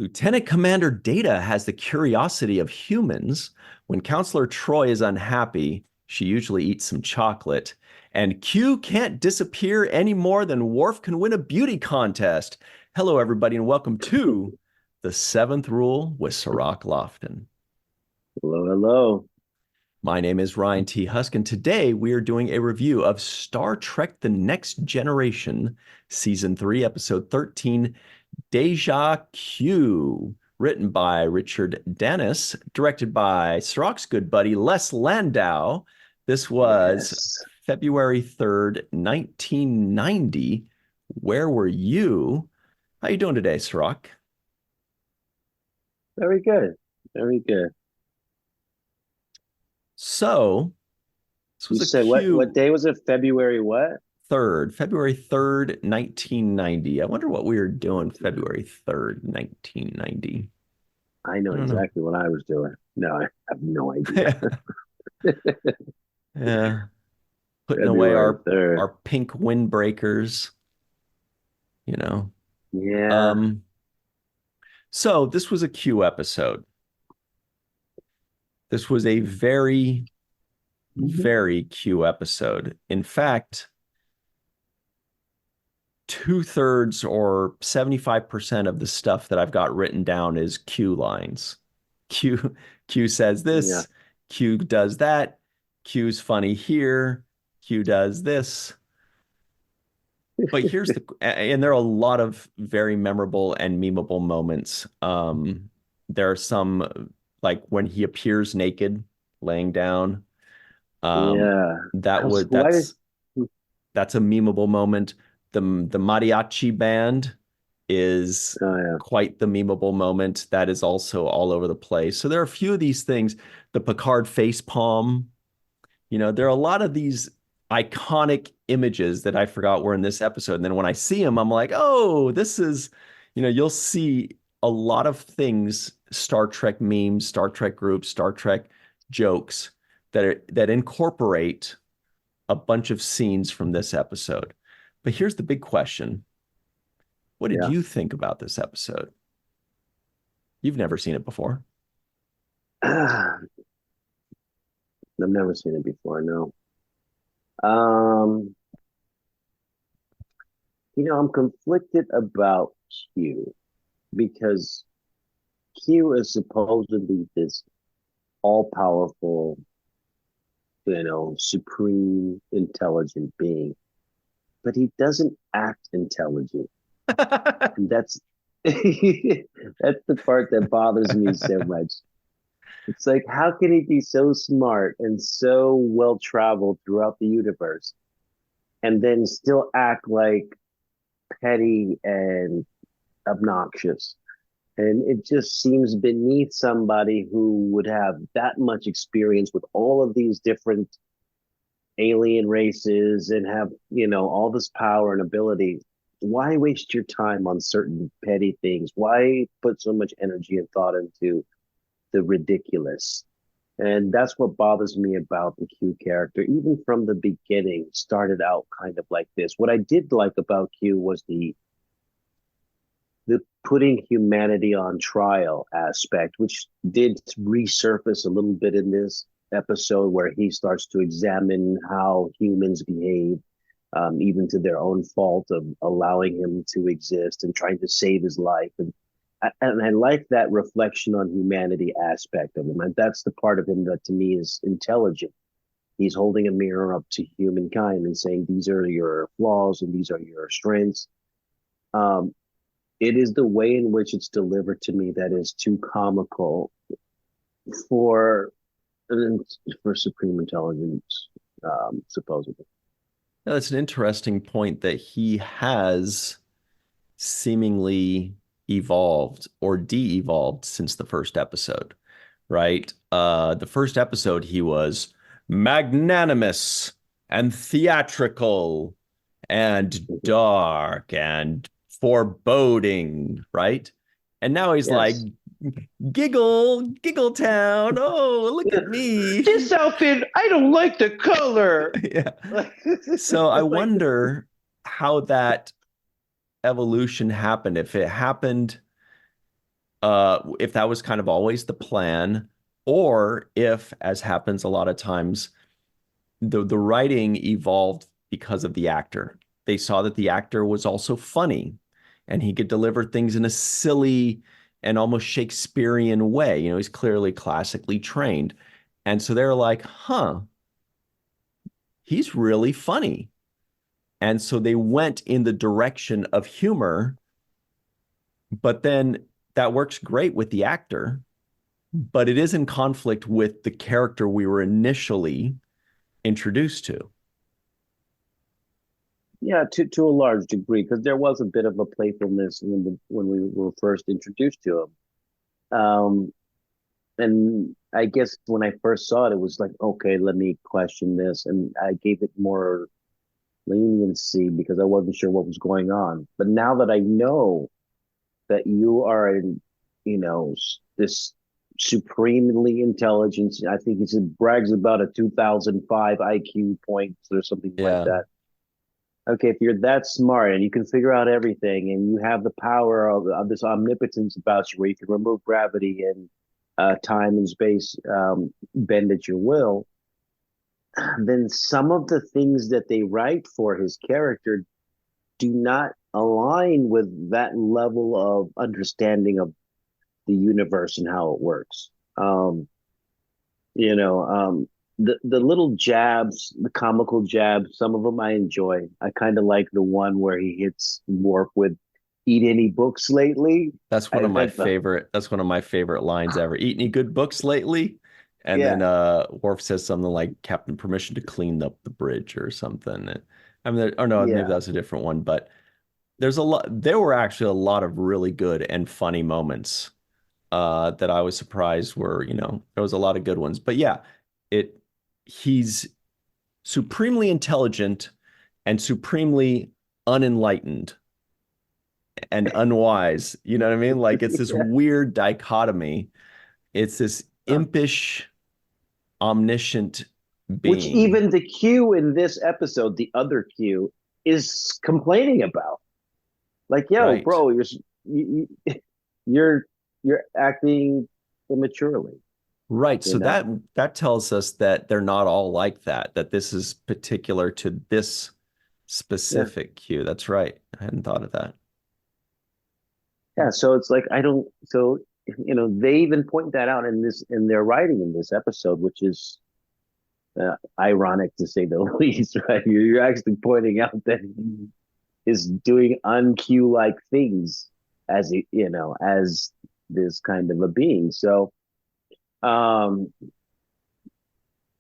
Lieutenant Commander Data has the curiosity of humans. When Counselor Troy is unhappy, she usually eats some chocolate. And Q can't disappear any more than Worf can win a beauty contest. Hello, everybody, and welcome to The Seventh Rule with Cirroc Lofton. Hello, hello. My name is Ryan T. Husk, and today we are doing a review of Star Trek The Next Generation, Season 3, Episode 13, Deja Q, written by Richard Dennis, directed by Cirroc's good buddy Les Landau. This was February 3rd, 1990. Where were you? How you doing today, Cirroc? Very good. Very good. So, this was You said what day was it? February what? 3rd, February 3rd, 1990. I wonder what we were doing February 3rd, 1990. I know exactly what I was doing. No, I have no idea. Yeah. Putting away our pink windbreakers, you know. Yeah. So this was a Q episode. This was a very, very Q episode. In fact, 2/3 or 75% of the stuff that I've got written down is Q lines. Q says this, Q does that, Q's funny here, Q does this. But here's and there are a lot of very memorable and memeable moments. There are some, like when he appears naked, laying down. That's a memeable moment. The mariachi band is quite the memeable moment. That is also all over the place. So there are a few of these things. The Picard face palm, there are a lot of these iconic images that I forgot were in this episode. And then when I see them, I'm like, oh, this is, you'll see a lot of things, Star Trek memes, Star Trek groups, Star Trek jokes that incorporate a bunch of scenes from this episode. But here's the big question. What did you think about this episode? You've never seen it before. I've never seen it before, no. I'm conflicted about Q because Q is supposedly this all-powerful, supreme intelligent being, but he doesn't act intelligent. And that's the part that bothers me so much. It's like, how can he be so smart and so well-traveled throughout the universe and then still act like petty and obnoxious? And it just seems beneath somebody who would have that much experience with all of these different alien races and have, all this power and ability. Why waste your time on certain petty things? Why put so much energy and thought into the ridiculous? And that's what bothers me about the Q character. Even from the beginning, started out kind of like this. What I did like about Q was the putting humanity on trial aspect, which did resurface a little bit in this episode, where he starts to examine how humans behave, even to their own fault of allowing him to exist and trying to save his life. And I like that reflection on humanity aspect of him. And that's the part of him that to me is intelligent. He's holding a mirror up to humankind and saying, these are your flaws and these are your strengths. It is the way in which it's delivered to me that is too comical for supreme intelligence, supposedly. Now, that's an interesting point that he has seemingly evolved or de-evolved since the first episode, right? The first episode, he was magnanimous and theatrical and dark and foreboding, right? And now he's like, giggle town. Oh, look at me. This outfit, I don't like the color. So I wonder how that evolution happened. If it happened if that was kind of always the plan, or if, as happens a lot of times, the writing evolved because of the actor. They saw that the actor was also funny and he could deliver things in a silly and almost Shakespearean way. You know, he's clearly classically trained. And so they're like, huh, he's really funny. And so they went in the direction of humor, but then that works great with the actor, but it is in conflict with the character we were initially introduced to. Yeah, to a large degree, because there was a bit of a playfulness when we were first introduced to him. And I guess when I first saw it, it was like, okay, let me question this, and I gave it more leniency because I wasn't sure what was going on. But now that I know that you are in, this supremely intelligent, I think he said brags about a 2005 IQ points or something like Yeah. that. Okay, if you're that smart and you can figure out everything and you have the power of this omnipotence about you where you can remove gravity and time and space bend at your will, then some of the things that they write for his character do not align with that level of understanding of the universe and how it works. You know, the little jabs, the comical jabs, some of them I enjoy. I kind of like the one where he hits Worf with "Eat any books lately?" That's one I of my bet the favorite. That's one of my favorite lines ever. Eat any good books lately? And then yeah, Worf says something like Captain permission to clean up the bridge or something. I mean, or no, maybe yeah. that's a different one, but there's a lot there were actually a lot of really good and funny moments that I was surprised were, there was a lot of good ones. But yeah, it he's supremely intelligent and supremely unenlightened and unwise. You know what I mean? Like it's this Yeah. weird dichotomy. It's this impish, omniscient Which being. even the Q in this episode, the other Q, is complaining about. Like, yo, Right. bro, you're you're acting immaturely, Right. you So know? that tells us that they're not all like that, that this is particular to this Yeah. specific cue. That's right. I hadn't thought of that. Yeah. So it's like I don't so they even point that out in their writing in this episode, which is ironic to say the least, right? You're actually pointing out that he is doing unQ like things as this kind of a being. So um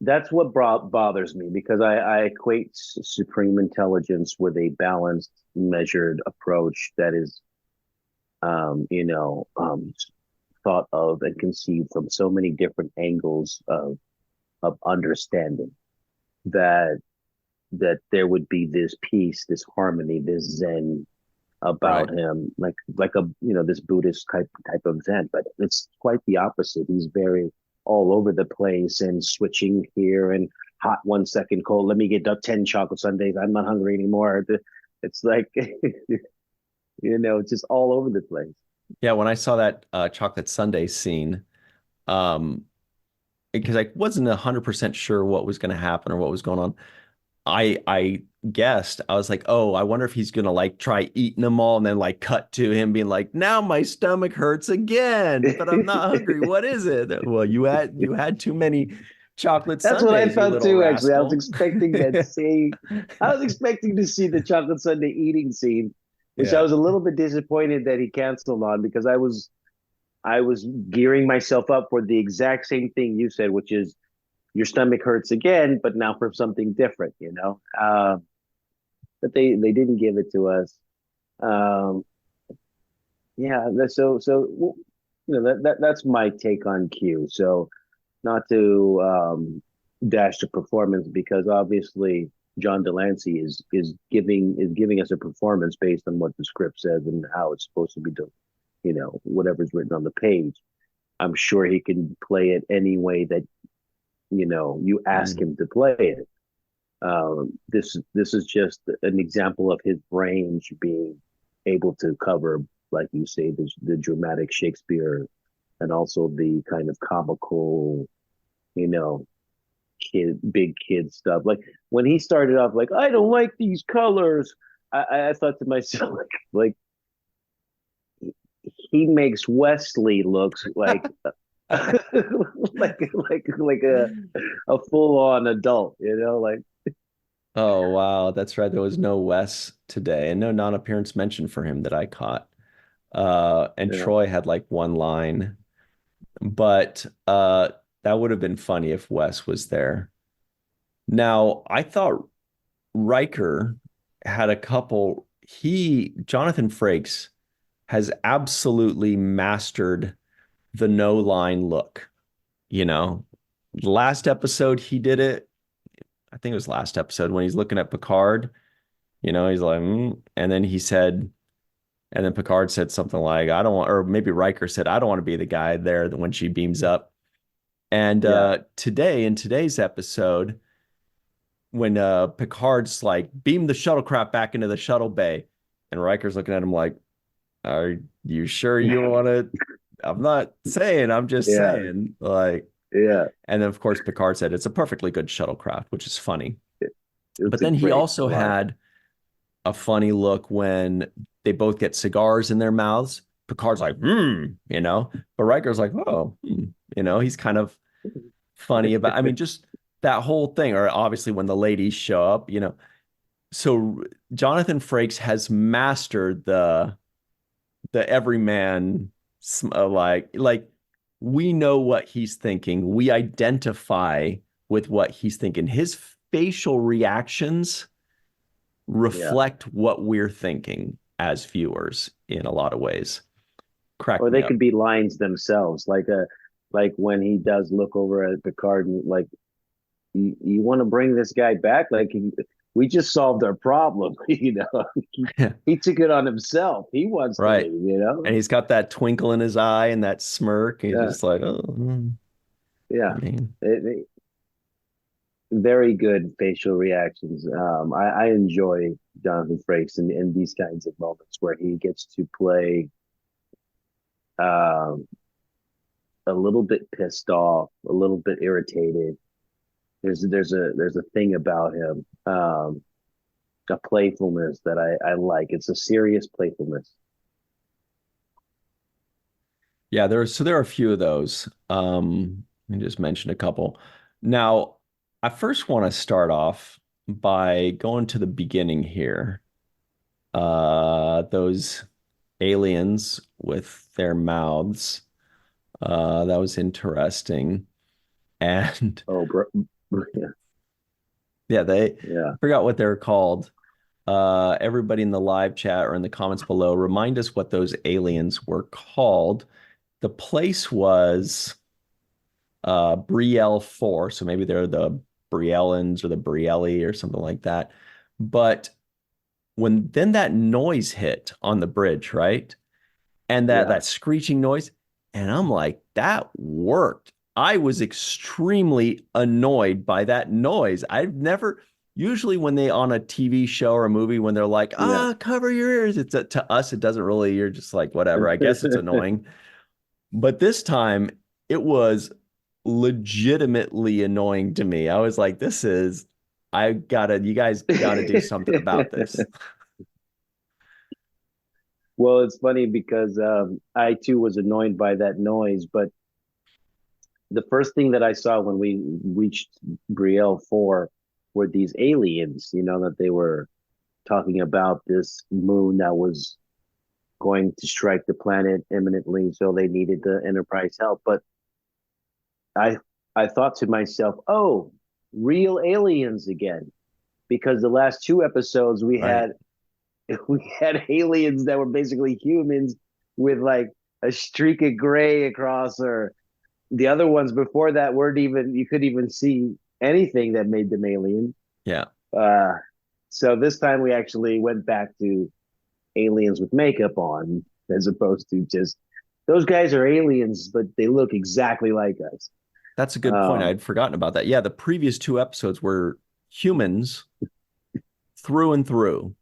that's what bothers me because I equate supreme intelligence with a balanced, measured approach that is, thought of and conceived from so many different angles of understanding that there would be this peace, this harmony, this zen about Right. him, like a this Buddhist type of zen. But it's quite the opposite. He's very all over the place and switching here and hot 1 second, cold. Let me get up 10 chocolate sundaes. I'm not hungry anymore. It's like just all over the place. Yeah, when I saw that chocolate sundae scene, um, because I wasn't 100% sure what was going to happen or what was going on, I guessed, I was like, oh, I wonder if he's gonna like try eating them all and then like cut to him being like, now my stomach hurts again, but I'm not hungry. What is it? Well, you had too many chocolate That's what I sundaes, you thought little too. Actually, rascal. I was expecting to see the chocolate sundae eating scene, which I Yeah. was a little bit disappointed that he canceled on because I was gearing myself up for the exact same thing you said, which is your stomach hurts again, but now for something different. But they didn't give it to us. Um, yeah, that's my take on Q. So not to dash the performance because obviously John Delancey is giving us a performance based on what the script says and how it's supposed to be done. Whatever's written on the page. I'm sure he can play it any way that you ask Mm. him to play it. This is just an example of his range being able to cover like you say, the dramatic Shakespeare, and also the kind of comical, you know, big kid stuff. Like when he started off, like, I don't like these colors. I thought to myself, like he makes Wesley looks like like a full on adult, you know, like Oh, wow. That's right. There was no Wes today and no non-appearance mentioned for him that I caught. And you know, Troy had like one line, but that would have been funny if Wes was there. Now, I thought Riker had a couple. Jonathan Frakes has absolutely mastered the no line look. You know, last episode he did it. I think it was last episode when he's looking at Picard. He's like, and then he said, and then Picard said something like, I don't want, or maybe Riker said, I don't want to be the guy there when she beams up. And yeah, today, in today's episode, when Picard's like, beam the shuttlecraft back into the shuttle bay, and Riker's looking at him like, are you sure you want to? I'm not saying, I'm just yeah, saying, like, yeah. and then of course Picard said it's a perfectly good shuttlecraft, which is funny. But It's a then he great also line. had a funny look when they both get cigars in their mouths. Picard's like, but Riker's like, oh, he's kind of funny about, I mean, just that whole thing. Or obviously when the ladies show up, so Jonathan Frakes has mastered the everyman, like we know what he's thinking. We identify with what he's thinking. His facial reactions Yeah. reflect what we're thinking as viewers in a lot of ways. Crack Or me they up. could be lines themselves, like when he does look over at Picard and like, you want to bring this guy back? Like we just solved our problem, you know. He took it on himself. He wants to Right. leave, you know. And he's got that twinkle in his eye and that smirk. He's Yeah, just like, oh, yeah. I mean, Very good facial reactions. I enjoy Jonathan Frakes in these kinds of moments where he gets to play um, a little bit pissed off, a little bit irritated. There's a thing about him, a playfulness that I like. It's a serious playfulness. yeah, there are a few of those. Let me just mention a couple. Now, I first want to start off by going to the beginning here. Those aliens with their mouths. That was interesting. And Oh, bro. Yeah, yeah, yeah, I forgot what they're called. Everybody in the live chat or in the comments below, remind us what those aliens were called. The place was Brielle 4, so maybe they're the Briellans or the Brielli or something like that. But when then that noise hit on the bridge, right? And yeah, that screeching noise, and I'm like, that worked. I was extremely annoyed by that noise. I've never usually when they on a TV show or a movie when they're like, yeah. cover your ears. To us, it doesn't really, you're just like, whatever. I guess it's annoying. But this time it was legitimately annoying to me. I was like, you guys gotta do something about this. Well, it's funny because I too was annoyed by that noise, but the first thing that I saw when we reached Brielle 4 were these aliens, you know, that they were talking about this moon that was going to strike the planet imminently, so they needed the Enterprise help. But I I thought to myself, oh, real aliens again, because the last two episodes Right. we had aliens that were basically humans with like a streak of gray across, or the other ones before that weren't even, you could even see anything that made them alien. Yeah. Uh, so this time we actually went back to aliens with makeup on, as opposed to just those guys are aliens, but they look exactly like us. That's a good point. Um, I'd forgotten about that. Yeah, the previous two episodes were humans through and through.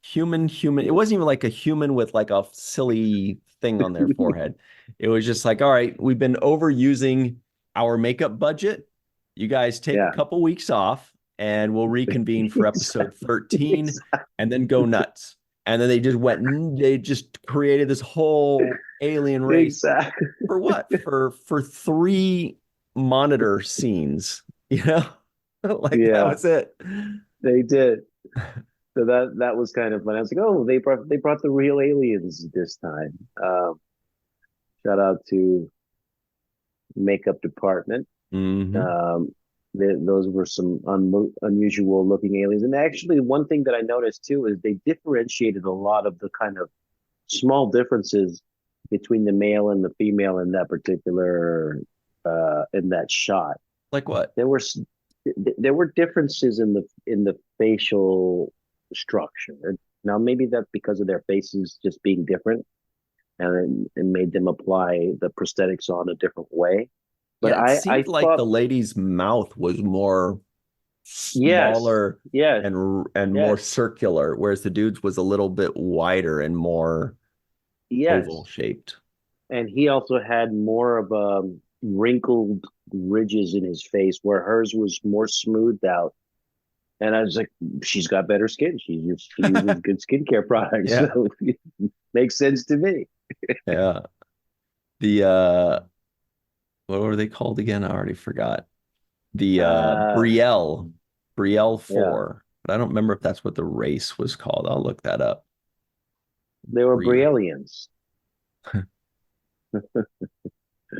human. It wasn't even like a human with like a silly thing on their forehead. It was just like, all right, we've been overusing our makeup budget. You guys take a Yeah. couple weeks off and we'll reconvene for episode 13 and then go nuts. And then they just created this whole alien race Exactly. for what? For three monitor scenes, you know? Like that Yeah, was it. they did. So that was kind of fun. I was like, oh, they brought the real aliens this time. Shout out to makeup department. Hmm. Um, those were some unusual looking aliens. And actually, one thing that I noticed too is they differentiated a lot of the kind of small differences between the male and the female in that particular in that shot. Like what? There were differences in the facial structure. Now maybe that's because of their faces just being different, and it made them apply the prosthetics on a different way. But Yeah, it I seemed like thought the lady's mouth was more yes, smaller yes, and more yes, circular, whereas the dude's was a little bit wider and more oval yes, shaped. and he also had more of wrinkled ridges in his face, where hers was more smoothed out. And I was like, she's got better skin. She uses good skincare products, Yeah. so it makes sense to me. Yeah. The what were they called again? I already forgot. The Uh, Brielle yeah, 4. But I don't remember if that's what the race was called. I'll look that up. they were Brie. Braillians.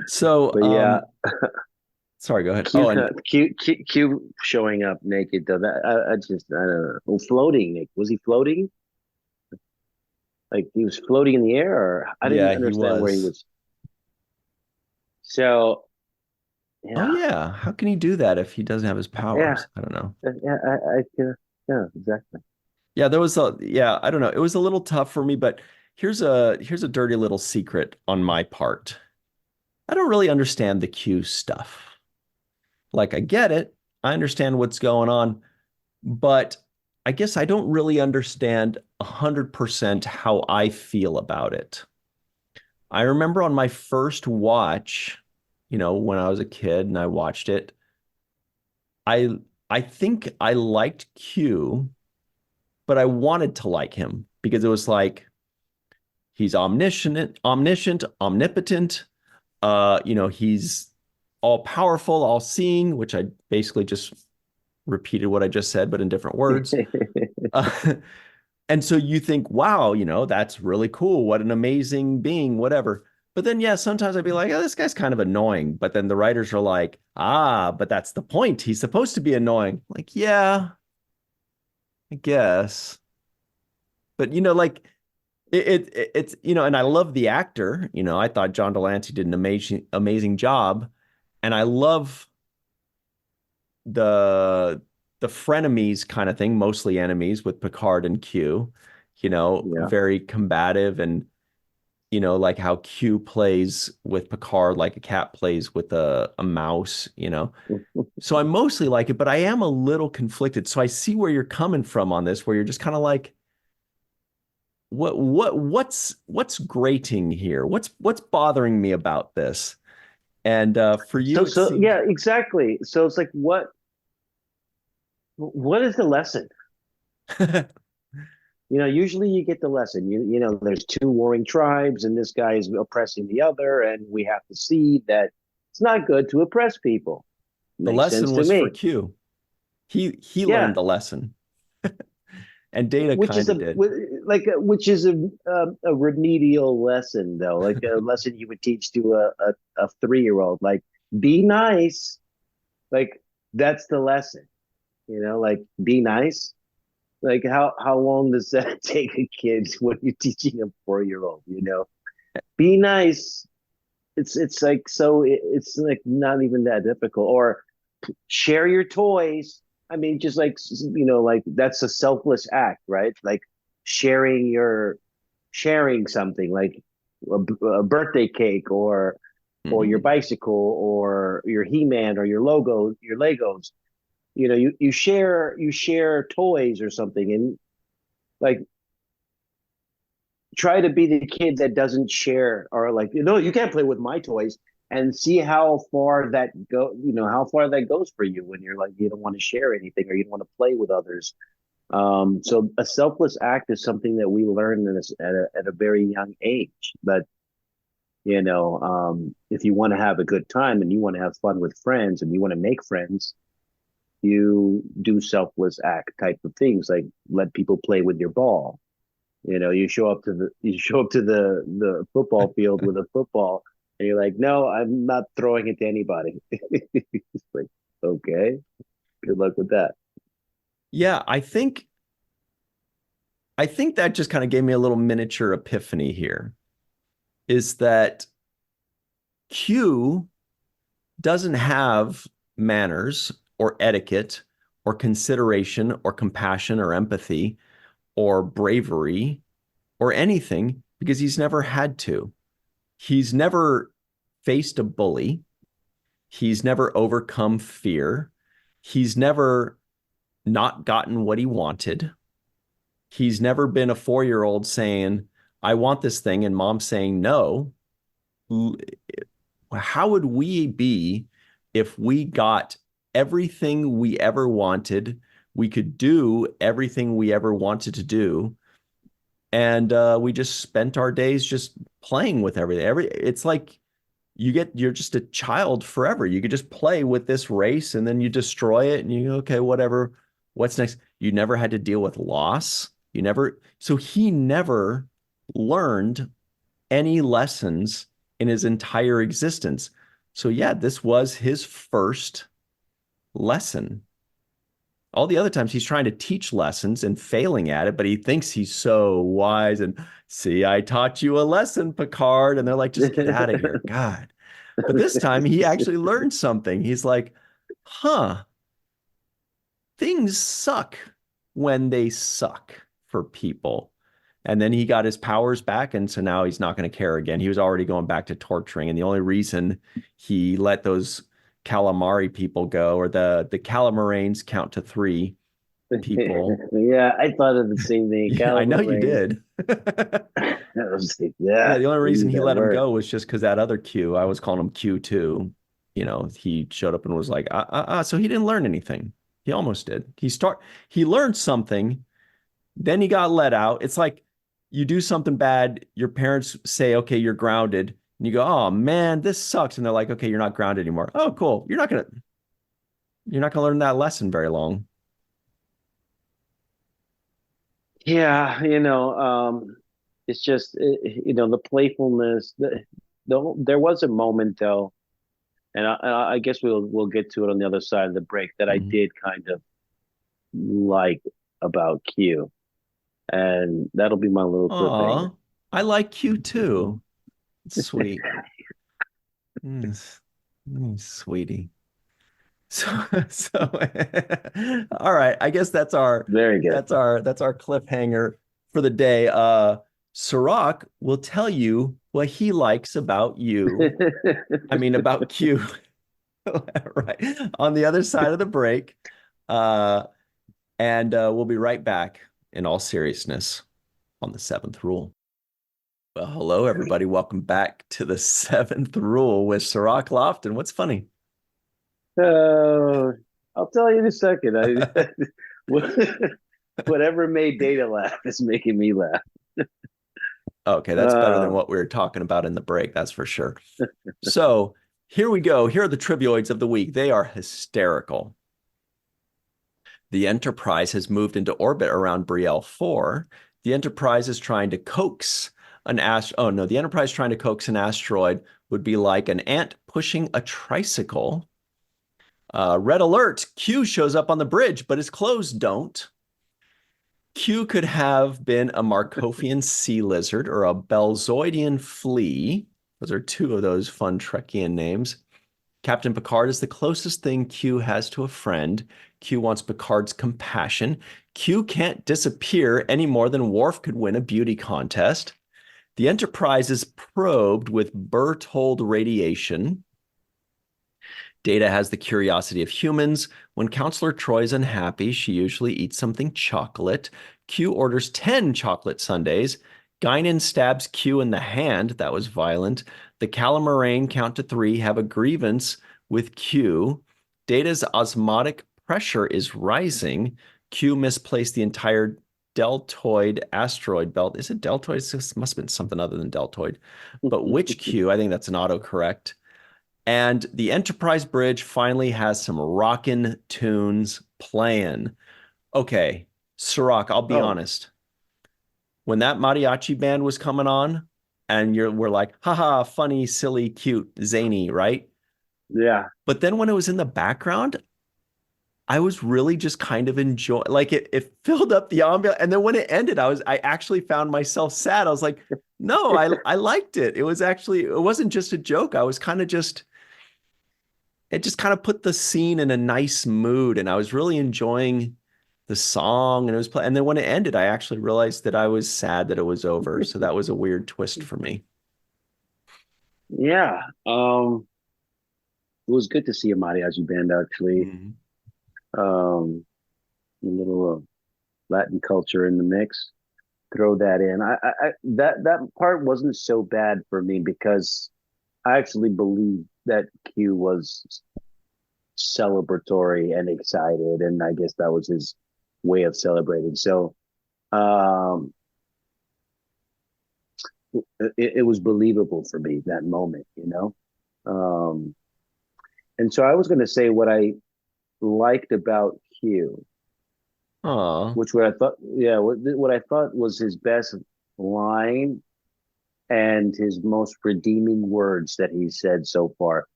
So, But yeah, sorry, go ahead. Q, Oh, and Q showing up naked though. That I don't know. Oh, floating. Nick, was he floating? Like he was floating in the air, or I didn't yeah, he understand where he was. was. So Oh yeah, yeah, how can he do that if he doesn't have his yeah, powers? I don't know. yeah. Yeah, exactly. Yeah, there was a yeah, I don't know. It was a little tough for me, but here's a dirty little secret on my part. I don't really understand the Q stuff. Like I get it. I understand what's going on, but I guess I don't really understand 100% how I feel about it. I remember on my first watch, when I was a kid and I watched it, I I think I liked Q, but I wanted to like him because it was like he's omnipotent. He's all powerful, all seeing, which I basically just repeated what I just said, but in different words. Uh, and so you think, wow, that's really cool. What an amazing being, whatever. But then, yeah, sometimes I'd be like, oh, this guy's kind of annoying. But then the writers are like, but that's the point. He's supposed to be annoying. Like, yeah, I guess. But, like, it's and I love the actor. I thought John Delancey did an amazing job, and I love the the frenemies kind of thing, mostly enemies with Picard and Q. Yeah. Very combative, and like how Q plays with Picard, like a cat plays with a mouse. So I mostly like it, but I am a little conflicted. So I see where you're coming from on this, where you're just kind of like, what's grating here? What's bothering me about this? And for you, it So seems yeah, exactly. So it's like, what is the lesson? Usually you get the lesson. There's two warring tribes, and this guy is oppressing the other, and we have to see that it's not good to oppress people. the Makes sense lesson to was for me. Q. He learned Yeah, the lesson, and Data which is kind of a did. which is a remedial lesson though, like a lesson you would teach to a 3-year-old. Like, be nice. Like, that's the lesson. Like, be nice. Like, how long does that take a kid when you're teaching a 4-year-old? Be nice. It's like, so it's like not even that difficult. Or share your toys. I mean, just like, like that's a selfless act, right? Like sharing something like a birthday cake, or your Mhm. bicycle, or your He-Man, or your Legos. You share toys or something, and like try to be the kid that doesn't share, or like, no, you can't play with my toys, and see how far that how far that goes for you when you're like, you don't want to share anything or you don't want to play with others. So a selfless act is something that we learn at a very young age. But if you want to have a good time and you want to have fun with friends and you want to make friends, you do selfless act type of things, like let people play with your ball. You show up to the football field with a football, and you're like, no, I'm not throwing it to anybody. It's like, okay, good luck with that. Yeah, I think that just kind of gave me a little miniature epiphany here, is that Q doesn't have manners or etiquette or consideration or compassion or empathy or bravery or anything because he's never had to. He's never faced a bully. He's never overcome fear. He's never not gotten what he wanted. He's never been a 4-year-old saying, I want this thing, and mom saying no. How would we be if we got everything we ever wanted? We could do everything we ever wanted to do. And we just spent our days just playing with everything. It's like you're just a child forever. You could just play with this race and then you destroy it and you go, okay, whatever. What's next? You never had to deal with loss. So he never learned any lessons in his entire existence. So yeah, this was his first lesson. All the other times he's trying to teach lessons and failing at it, but he thinks he's so wise and see, I taught you a lesson, Picard. And they're like, just get out of here. God. But this time he actually learned something. He's like, things suck when they suck for people. And then he got his powers back. And so now he's not going to care again. He was already going back to torturing. And the only reason he let those calamari people go, or the calamarains count to 3 people. Yeah, I thought of the same thing. Yeah, I know you did. Yeah, the only reason he let him go was just because that other Q, I was calling him Q2. He showed up and was like, so he didn't learn anything. He almost did. He learned something, then he got let out. It's like you do something bad, your parents say, okay, you're grounded. And you go, oh man, this sucks. And they're like, okay, you're not grounded anymore. Oh, cool. You're not gonna learn that lesson very long. Yeah, it's just the playfulness. There was a moment though, and I guess we'll get to it on the other side of the break, that I did kind of like about Q, and that'll be my little cliffhanger. I like Q too. Sweet. Sweetie. So all right. I guess that's our very good. That's our cliffhanger for the day. Cirroc will tell you what he likes about you. I mean about Q. Right. On the other side of the break. And we'll be right back in all seriousness on the 7th Rule. Well, hello, everybody. Welcome back to the 7th Rule with Cirroc Lofton. What's funny? I'll tell you in a second. Whatever made Data laugh is making me laugh. Okay, that's better than what we were talking about in the break, that's for sure. So here we go. Here are the trivioids of the week. They are hysterical. The Enterprise has moved into orbit around Brielle 4. The Enterprise is trying to coax an the Enterprise trying to coax an asteroid would be like an ant pushing a tricycle. Red alert, Q shows up on the bridge, but his clothes don't. Q could have been a Markovian sea lizard or a Belzoidian flea. Those are 2 of those fun Trekian names. Captain Picard is the closest thing Q has to a friend. Q wants Picard's compassion. Q can't disappear any more than Worf could win a beauty contest. The Enterprise is probed with Berthold radiation. Data has the curiosity of humans. When Counselor Troy's unhappy, she usually eats something chocolate. Q orders 10 chocolate sundaes. Guinan stabs Q in the hand. That was violent. The Calamarain count to 3, have a grievance with Q. Data's osmotic pressure is rising. Q misplaced the entire deltoid asteroid belt. Is it deltoid? This must have been something other than deltoid. But which Q? I think that's an autocorrect. And the Enterprise bridge finally has some rockin' tunes playing. Okay, Cirroc, I'll be Oh, honest. When that mariachi band was coming on, and we're like, haha, funny, silly, cute, zany, right? yeah. But then when it was in the background, I was really just kind of enjoying, like it filled up the ambiance. And then when it ended, I actually found myself sad. I was like, no, I liked it. It was actually, it wasn't just a joke. I was kind of just, it just kind of put the scene in a nice mood. And I was really enjoying the song and it was play. And then when it ended, I actually realized that I was sad that it was over. So that was a weird twist for me. Yeah. It was good to see a mariachi band actually. Mhm. A little Latin culture in the mix. Throw that in. That part wasn't so bad for me because I actually believe that Q was celebratory and excited, and I guess that was his way of celebrating. So um, it was believable for me that moment, you know. And so I was going to say what I liked about Q, Aw, which what I thought, yeah, what I thought was his best line and his most redeeming words that he said so far.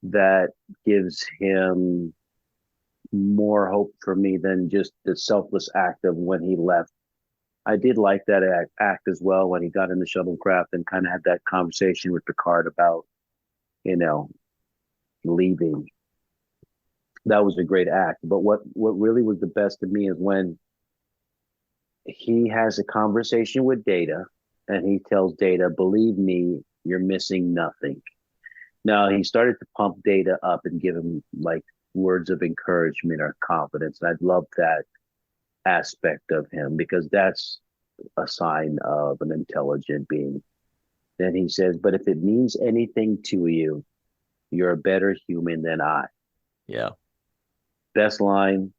That gives him more hope for me than just the selfless act of when he left. I did like that act as well when he got in the shuttlecraft and kind of had that conversation with Picard about, you know, leaving. That was a great act. But what really was the best to me is when he has a conversation with Data and he tells Data, believe me, you're missing nothing. Now he started to pump Data up and give him like words of encouragement or confidence. And I love that aspect of him because that's a sign of an intelligent being. Then he says, but if it means anything to you, you're a better human than I. yeah. Best line,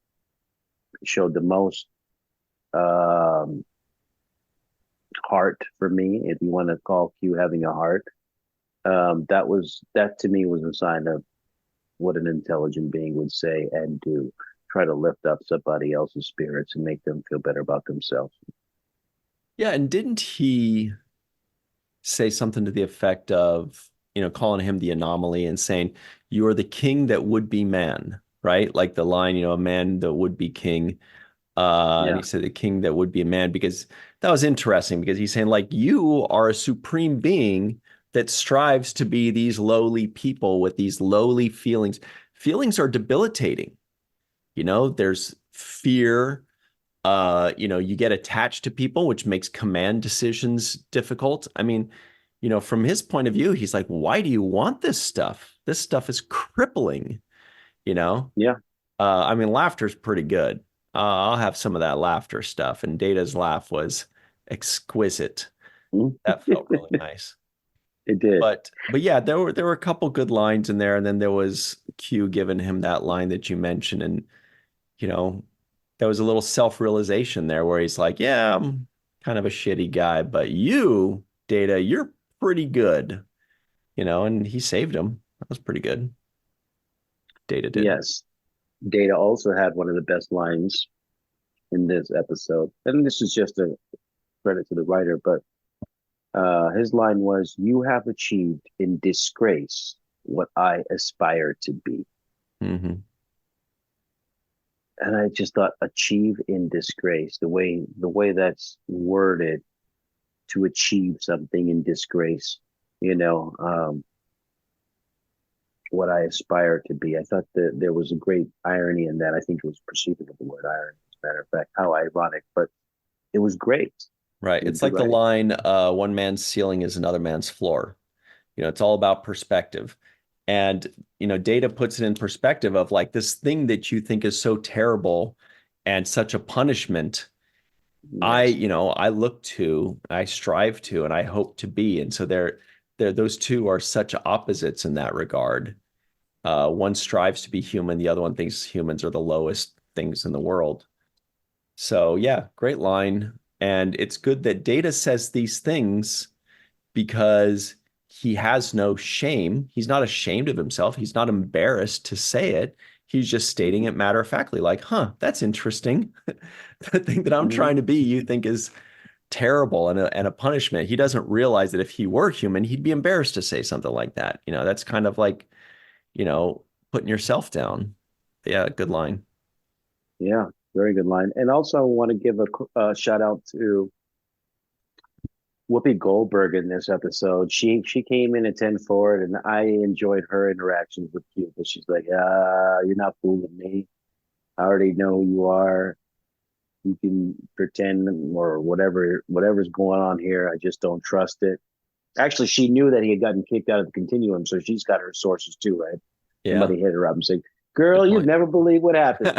showed the most um, heart for me, if you want to call Q having a heart. That to me was a sign of what an intelligent being would say and do. Try to lift up somebody else's spirits and make them feel better about themselves. Yeah, and didn't he say something to the effect of, calling him the anomaly and saying, you are the king that would be man, right? Like the line, a man that would be king. And Yeah, he said the king that would be a man, because that was interesting because he's saying, like, you are a supreme being that strives to be these lowly people with these lowly feelings. Feelings are debilitating. There's fear. You get attached to people, which makes command decisions difficult. I mean, from his point of view, he's like, why do you want this stuff? This stuff is crippling, you know? yeah. I mean, laughter's pretty good. I'll have some of that laughter stuff. And Data's laugh was exquisite. That felt really nice. It did. But yeah, there were a couple good lines in there, and then there was Q giving him that line that you mentioned, and you know, there was a little self-realization there where he's like, yeah, I'm kind of a shitty guy, but you, Data, you're pretty good, and he saved him. That was pretty good. Data did. Yes. Data also had one of the best lines in this episode. And this is just a credit to the writer, but his line was, you have achieved in disgrace what I aspire to be. Hmm. And I just thought achieve in disgrace, the way that's worded, to achieve something in disgrace, you know, what I aspire to be. I thought that there was a great irony in that. I think it was preceded with the word irony, as a matter of fact. How ironic, but it was great. Right. It was It's good like the writing. line, one man's ceiling is another man's floor. It's all about perspective. And, Data puts it in perspective of like this thing that you think is so terrible and such a punishment. Yes. I look to, I strive to, and I hope to be. And so those two are such opposites in that regard. One strives to be human, the other one thinks humans are the lowest things in the world. So yeah, great line. And it's good that Data says these things because he has no shame. He's not ashamed of himself. He's not embarrassed to say it. He's just stating it matter of factly, like, huh, that's interesting. The thing that I'm Hmm. trying to be, you think is terrible and a punishment. He doesn't realize that if he were human, he'd be embarrassed to say something like that. That's kind of like, you know, putting yourself down. Yeah, good line. Yeah, very good line. And also, I want to give a shout out to Whoopi Goldberg in this episode. She came in at 10 forward, and I enjoyed her interactions with Q. But she's like, you're not fooling me. I already know who you are. You can pretend or whatever's going on here. I just don't trust it. Actually, she knew that he had gotten kicked out of the continuum, so she's got her sources too, right? Yeah, Somebody hit her up and said, good "Girl, you'd point. never believe what happened."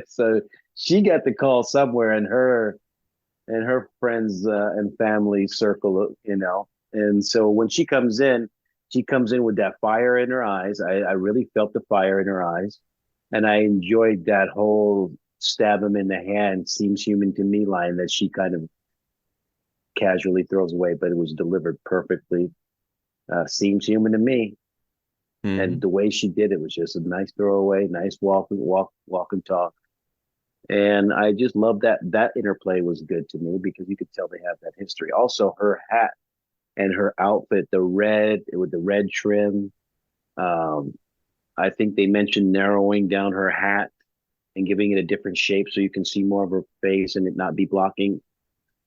So she got the call somewhere in her friends and family circle, And so when she comes in with that fire in her eyes. I really felt the fire in her eyes, and I enjoyed that whole stab him in the hand seems human to me line that she kind of casually throws away, but it was delivered perfectly. Seems human to me, and Mhm. the way she did it was just a nice throwaway, nice walk and talk. And I just love that interplay was good to me because you could tell they have that history. Also, her hat and her outfit, the red with the red trim. Um, I think they mentioned narrowing down her hat and giving it a different shape so you can see more of her face and it not be blocking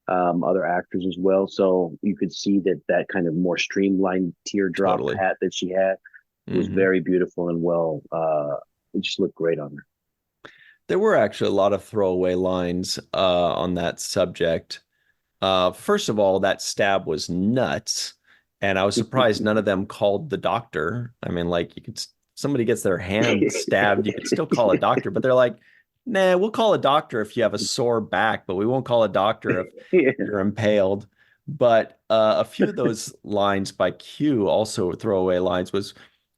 other actors as well. So you could see that kind of more streamlined teardrop Totally. hat that she had was Hmm. very beautiful and well. It just looked great on her. There were actually a lot of throwaway lines on that subject. First of all, that stab was nuts, and I was surprised none of them called the doctor. I mean, like somebody gets their hand stabbed, you could still call a doctor, but they're like, nah, we'll call a doctor if you have a sore back, but we won't call a doctor if Yeah. you're impaled. But a few of those lines by Q, also throwaway lines, was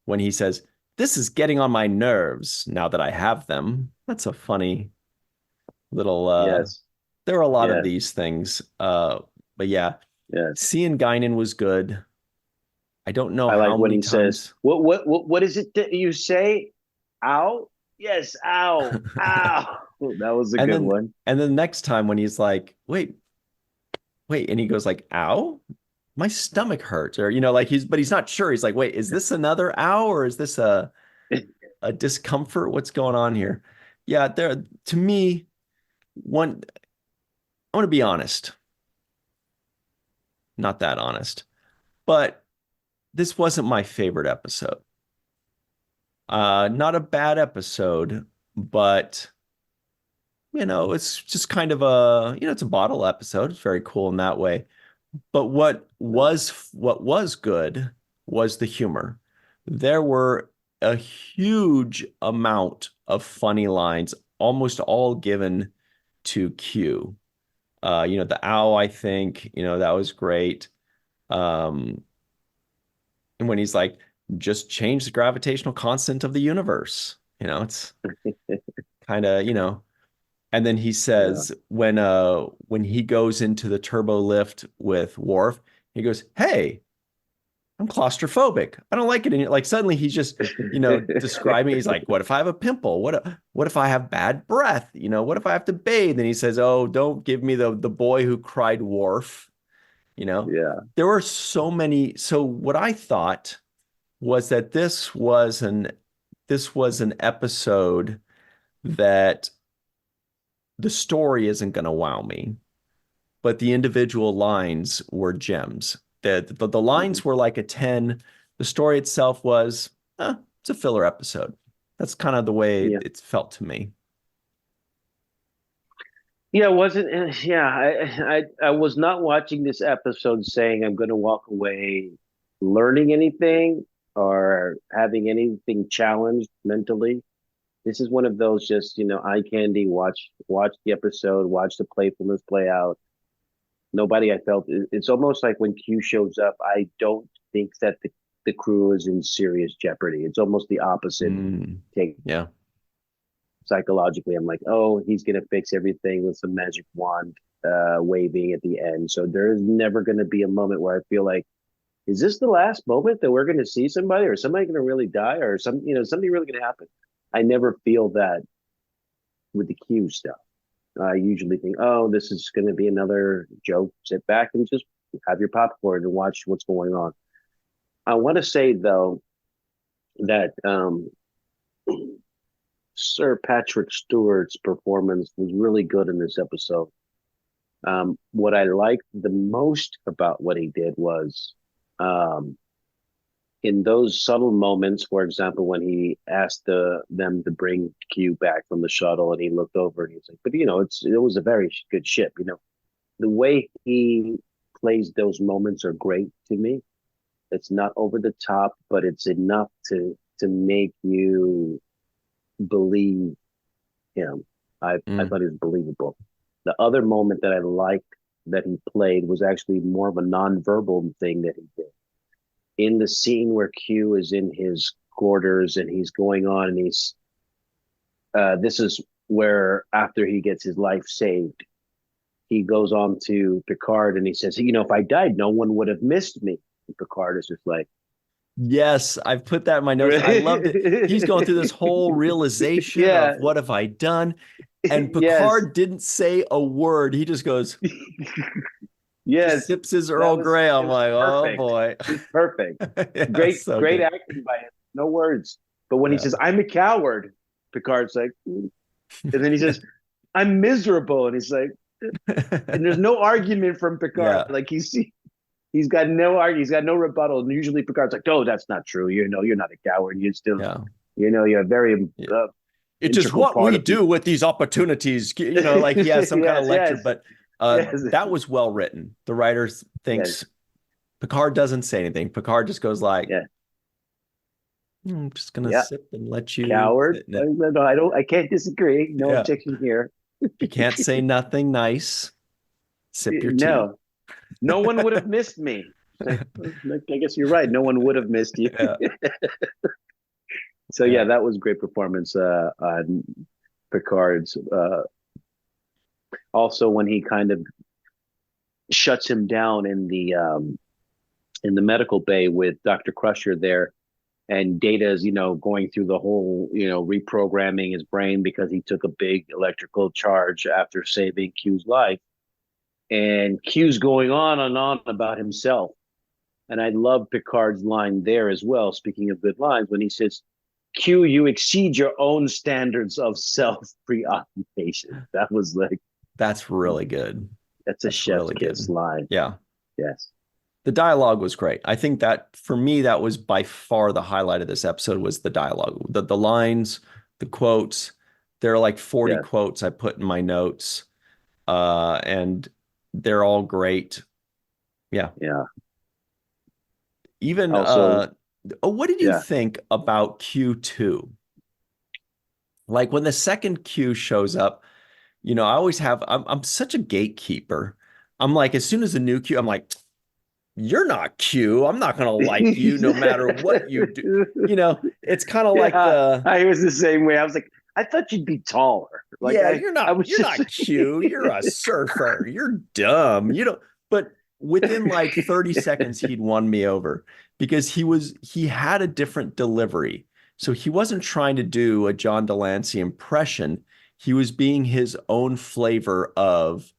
when he says, "This is getting on my nerves now that I have them." That's a funny little Yes. there were a lot of Yes. these things. But yeah, Yes. seeing Guinan was good. I don't know I how like when many he says, times. what is it that you say? Ow? Yes, ow, ow. That was a And good then one. and then the next time when he's like, wait, and he goes like, ow, my stomach hurts. Or like he's not sure. He's like, wait, is this another ow or is this a discomfort? What's going on here? Yeah, there to me, one I want to be honest, not that honest, but this wasn't my favorite episode. Not a bad episode, but it's just kind of it's a bottle episode. It's very cool in that way. But what was good was the humor. There were a huge amount of funny lines, almost all given to Q. The owl, I think, that was great. Um, and when he's like, just change the gravitational constant of the universe, it's kind of, and then he Yeah. says when he goes into the turbo lift with Worf, he goes, "Hey, I'm claustrophobic. I don't like it." And like suddenly he's just, describing. He's like, "What if I have a pimple? What if I have bad breath? What if I have to bathe?" And he says, "Oh, don't give me the boy who cried Worf." You know, Yeah. there were so many. So what I thought was that this was an episode that the story isn't going to wow me, but the individual lines were gems. The Mhm. lines were like a 10. The story itself was, it's a filler episode. That's kind of the way Yeah. it's felt to me. Yeah, it wasn't yeah, I was not watching this episode saying I'm gonna walk away learning anything or having anything challenged mentally. This is one of those just, eye candy, watch the episode, watch the playfulness play out. Nobody I felt it's almost like when Q shows up, I don't think that the crew is in serious jeopardy. It's almost the opposite take. Yeah. Psychologically, I'm like, oh, he's gonna fix everything with some magic wand waving at the end. So there's never gonna be a moment where I feel like, is this the last moment that we're gonna see somebody, or somebody gonna really die, or something really gonna happen? I never feel that with the Q stuff. I usually think, oh, this is going to be another joke. Sit back and just have your popcorn and watch what's going on. I want to say, though, that Sir Patrick Stewart's performance was really good in this episode. What I liked the most about what he did was in those subtle moments, for example, when he asked them to bring Q back from the shuttle, and he looked over and he's like, "But it was a very good ship." The way he plays those moments are great to me. It's not over the top, but it's enough to make you believe him. I thought he was believable. The other moment that I liked that he played was actually more of a nonverbal thing that he did in the scene where Q is in his quarters and he's going on, and this is where after he gets his life saved, he goes on to Picard and he says, if I died, no one would have missed me. And Picard is just like, yes, I've put that in my notes. I loved it. He's going through this whole realization of what have I done? And Picard yes. didn't say a word. He just goes, yes, sips his Earl Grey. I'm like, perfect. Oh boy. It's perfect. Yeah, great good. acting by him. No words. But when he says, I'm a coward, Picard's like, and then he says, I'm miserable. And he's like, and there's no argument from Picard. Like he's got no argument. He's got no rebuttal. And usually Picard's like, no, that's not true. You're not a coward. You're still, you're very, it is what we do with these opportunities, like he has some kind of lecture, but that was well written. The writer thinks Picard doesn't say anything. Picard just goes like, I'm just gonna sip and let you coward. No, I can't disagree. No objection here. You can't say nothing nice. Sip your tea. No one would have missed me. I guess you're right. No one would have missed you. So that was great performance on Picard's. Also, when he kind of shuts him down in the medical bay with Dr. Crusher there, and Data is going through the whole reprogramming his brain because he took a big electrical charge after saving Q's life, and Q's going on and on about himself. And I love Picard's line there as well. Speaking of good lines, when he says, Q, you exceed your own standards of self-preoccupation. That was like, that's really good. That's a chef's kiss line. Yeah. Yes. The dialogue was great. I think that for me, that was by far the highlight of this episode was the dialogue, the lines, the quotes. There are like 40 quotes I put in my notes, and they're all great. Yeah. Yeah. Even also, what did you think about Q2? Like when the second Q shows up, I always have, I'm such a gatekeeper. I'm like, as soon as a new Q, I'm like, you're not Q. I'm not going to like you no matter what you do. It's kind of like I was the same way. I was like, I thought you'd be taller. Like, you're not Q. You're a surfer. You're dumb. But within like 30 seconds, he'd won me over because he had a different delivery. So he wasn't trying to do a John Delancey impression. He was being his own flavor of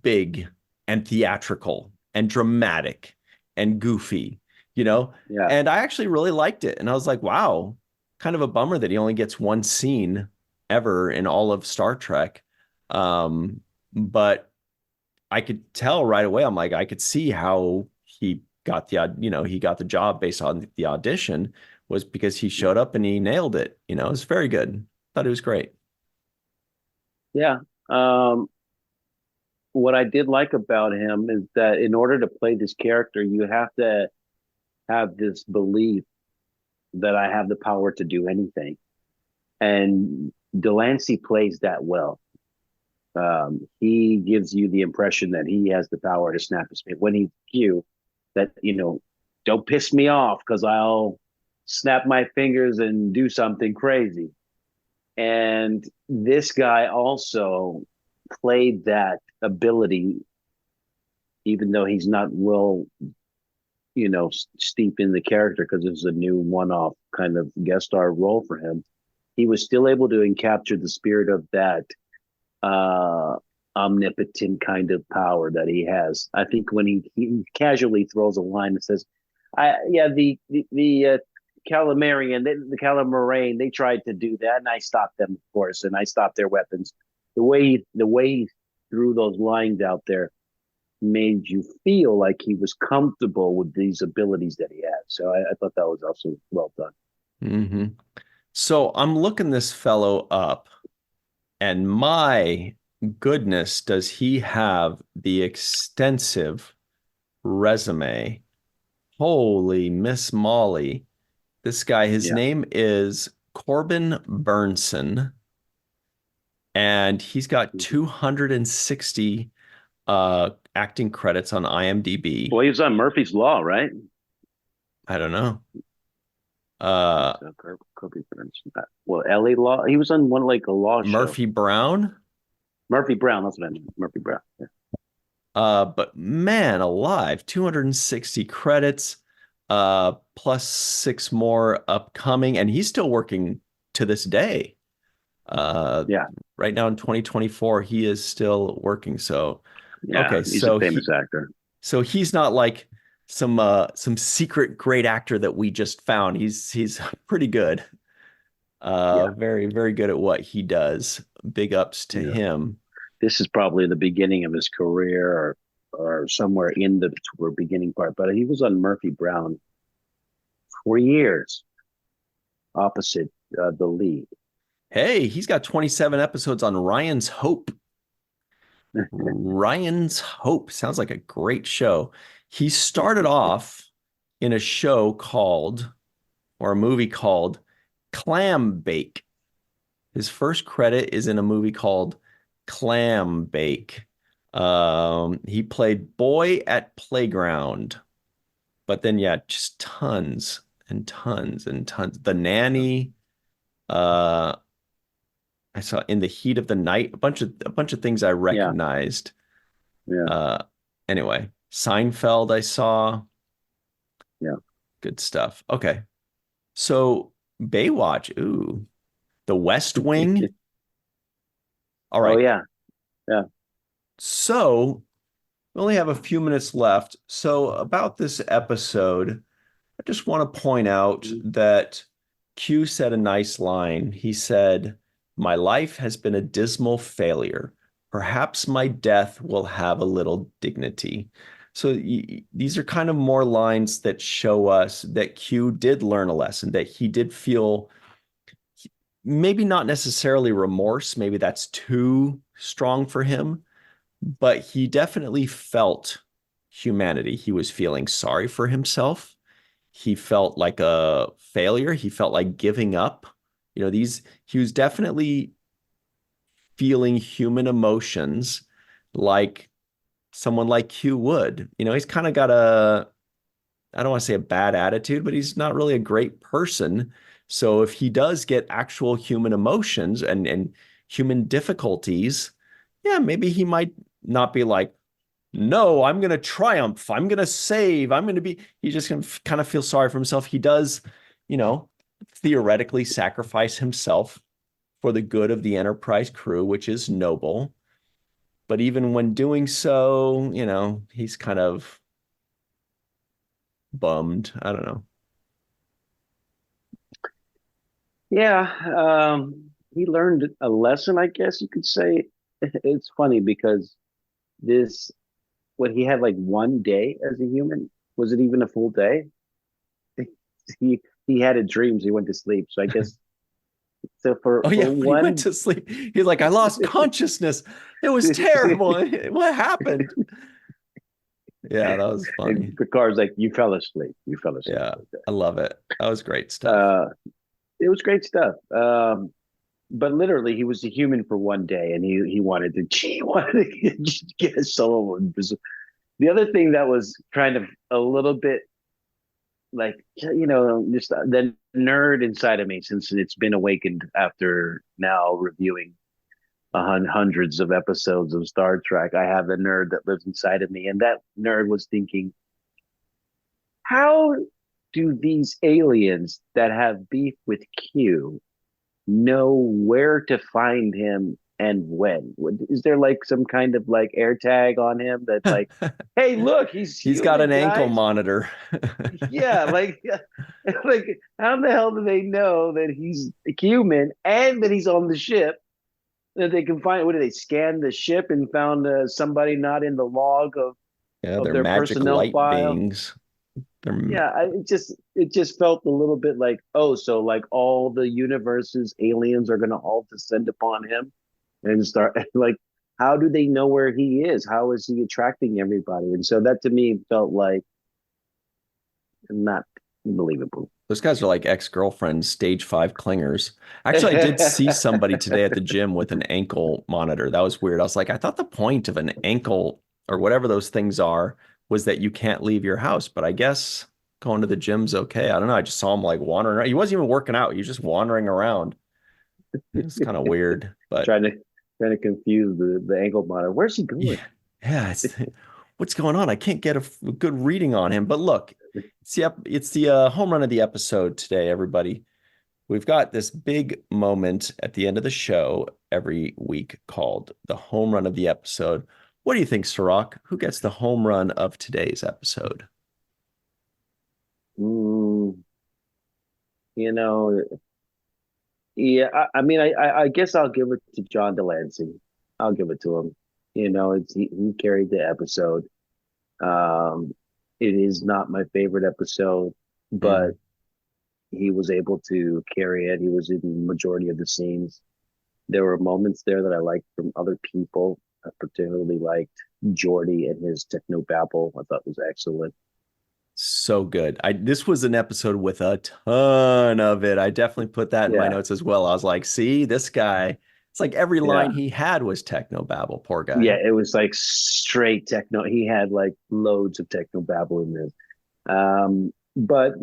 big and theatrical and dramatic and goofy, And I actually really liked it. And I was like, wow, kind of a bummer that he only gets one scene ever in all of Star Trek. But I could tell right away. I'm like, I could see how he got he got the job based on the audition was because he showed up and he nailed it. It was very good. Thought it was great. Yeah. What I did like about him is that in order to play this character, you have to have this belief that I have the power to do anything. And Delancey plays that well. He gives you the impression that he has the power to snap his fingers when he's Q. That don't piss me off because I'll snap my fingers and do something crazy. And this guy also played that ability, even though he's not steep in the character because it's a new one-off kind of guest star role for him. He was still able to capture the spirit of that omnipotent kind of power that he has. I think when he casually throws a line that says, the Calamarian, the Calamarain, they tried to do that, and I stopped them, of course, and I stopped their weapons. The way he threw those lines out there made you feel like he was comfortable with these abilities that he had. So I thought that was also well done. Mm-hmm. So I'm looking this fellow up, and my goodness, does he have the extensive resume. Holy Miss Molly. This guy, his name is Corbin Burnson, and he's got 260 acting credits on IMDb. Well, he was on Murphy's Law, right? I don't know. Corbin Burnson. Well, LA Law. He was on one like a law Murphy show. Brown? Murphy Brown, that's what I mean. Murphy Brown. Yeah. But man alive, 260 credits, plus 6 more upcoming, and he's still working to this day. Right now in 2024, he is still working. So, okay, he's a famous actor. So he's not like some secret great actor that we just found. He's pretty good. Very, very good at what he does. Big ups to him. This is probably the beginning of his career or somewhere in the beginning part, but he was on Murphy Brown for years opposite the lead. Hey, he's got 27 episodes on Ryan's Hope. Ryan's Hope sounds like a great show. He started off in a movie called Clam Bake. His first credit is in a movie called Clam Bake. He played Boy at Playground, but then just tons and tons and tons. The Nanny. I saw In the Heat of the Night, a bunch of things I recognized. Anyway, Seinfeld I saw. Yeah. Good stuff. Okay. So Baywatch, ooh. The West Wing. All right. Oh yeah. Yeah. So we only have a few minutes left. So about this episode, I just want to point out that Q said a nice line. He said, "My life has been a dismal failure. Perhaps my death will have a little dignity." So these are kind of more lines that show us that Q did learn a lesson, that he did feel maybe not necessarily remorse. Maybe that's too strong for him, but he definitely felt humanity. He was feeling sorry for himself. He felt like a failure. He felt like giving up. He was definitely feeling human emotions like someone like Q would. He's kind of got I don't want to say a bad attitude, but he's not really a great person. So if he does get actual human emotions and human difficulties, maybe he might not be like, no, I'm going to triumph. I'm going to save. He's just going to kind of feel sorry for himself. He does, theoretically sacrifice himself for the good of the Enterprise crew, which is noble. But even when doing so, he's kind of bummed. I don't know. Yeah. He learned a lesson, I guess you could say. It's funny because when he had like one day as a human, was it even a full day? He had a dream, so he went to sleep. So I guess he went to sleep. He's like, I lost consciousness. It was terrible. What happened? Yeah, that was funny. And Picard's like, you fell asleep. You fell asleep. Yeah, I love it. That was great stuff. It was great stuff. but literally he was a human for one day, and he wanted to he wanted to get a solo. The other thing that was kind of a little bit like, just the nerd inside of me, since it's been awakened after now reviewing hundreds of episodes of Star Trek. I have the nerd that lives inside of me, and that nerd was thinking, how do these aliens that have beef with Q know where to find him and when? Is there like some kind of like air tag on him that like, hey, look, he's got an ankle guys. monitor. Yeah, like how the hell do they know that he's human and that he's on the ship? That they can find, what did they scan the ship and found somebody not in the log Yeah, of they're their magic personnel light file? beings. Yeah, it just felt a little bit like, oh, so like all the universe's aliens are gonna all descend upon him and start like, how do they know where he is? How is he attracting everybody? And so that to me felt like not believable. Those guys are like ex-girlfriends, stage 5 clingers. Actually, I did see somebody today at the gym with an ankle monitor. That was weird. I was like, I thought the point of an ankle or whatever those things are was that you can't leave your house. But I guess going to the gym's okay. I don't know. I just saw him like wandering around. He wasn't even working out. He was just wandering around. It's kind of weird, but trying to confuse the ankle monitor. Where's he going? yeah, what's going on? I can't get a good reading on him. But look, it's the home run of the episode today, everybody. We've got this big moment at the end of the show every week called the home run of the episode. What do you think, Cirroc? Who gets the home run of today's episode? Mm, you know, yeah. I mean, I guess I'll give it to John Delancey. I'll give it to him. He carried the episode. Um, it is not my favorite episode, but he was able to carry it. He was in the majority of the scenes. There were moments there that I liked from other people. I particularly liked Geordi and his techno babble. I thought was excellent. So good. This was an episode with a ton of it. I definitely put that in my Yeah, notes as well. I was like, see, this guy, it's like every yeah, line he had was techno babble. Poor yeah. guy. It was like straight techno. He had like loads of techno babble in this. But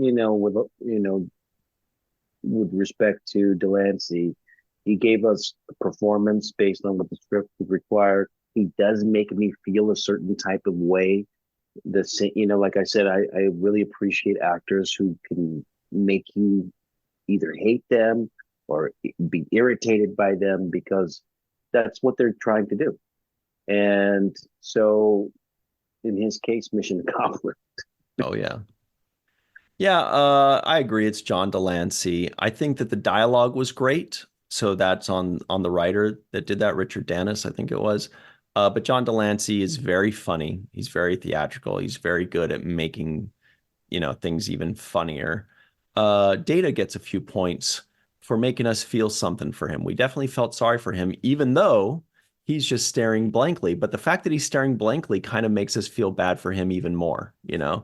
with respect to Delancey, he gave us a performance based on what the script would require. He does make me feel a certain type of way. Like I said, I really appreciate actors who can make you either hate them or be irritated by them, because that's what they're trying to do. And so in his case, mission accomplished. Oh, yeah. Yeah, I agree. It's John Delancey. I think that the dialogue was great. So that's on the writer that did that, Richard Dennis, I think it was. But John Delancey is very funny. He's very theatrical. He's very good at making, things even funnier. Data gets a few points for making us feel something for him. We definitely felt sorry for him, even though he's just staring blankly. But the fact that he's staring blankly kind of makes us feel bad for him even more, Yeah.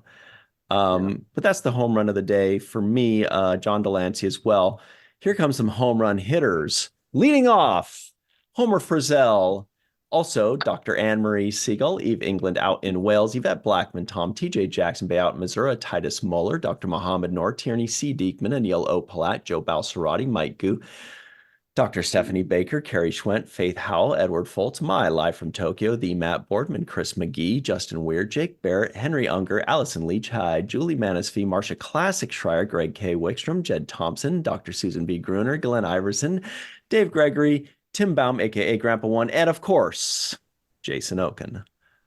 But that's the home run of the day for me, John Delancey as well. Here comes some home run hitters. Leading off, Homer Frizzell. Also, Dr. Marie Segal, Eve England out in Wales, Yvette Blackmon-Tom, TJ Jackson-Bey out in Missouri, Titus Mohler, Dr. Mohamed Noor, Tierney C, Dieckmann, Anil O, Polat, Joe Balsarotti, Mike Gu, Dr. Stephanie Baker, Carrie Schwent, Faith Howell, Edward Foltz, live from Tokyo, the Matt Boardman, Chris McGee, Justin Weir, Jake Barrett, Henry Unger, Allyson Leach-Heid, Julie Manasfi, Marsha Classic Schreier, Greg K. Wickstrom, Jed Thompson, Dr. Susan B. Gruner, Glenn Iverson, Dave Gregory, Tim Baum, aka Grandpa One, and of course, Jason Okun.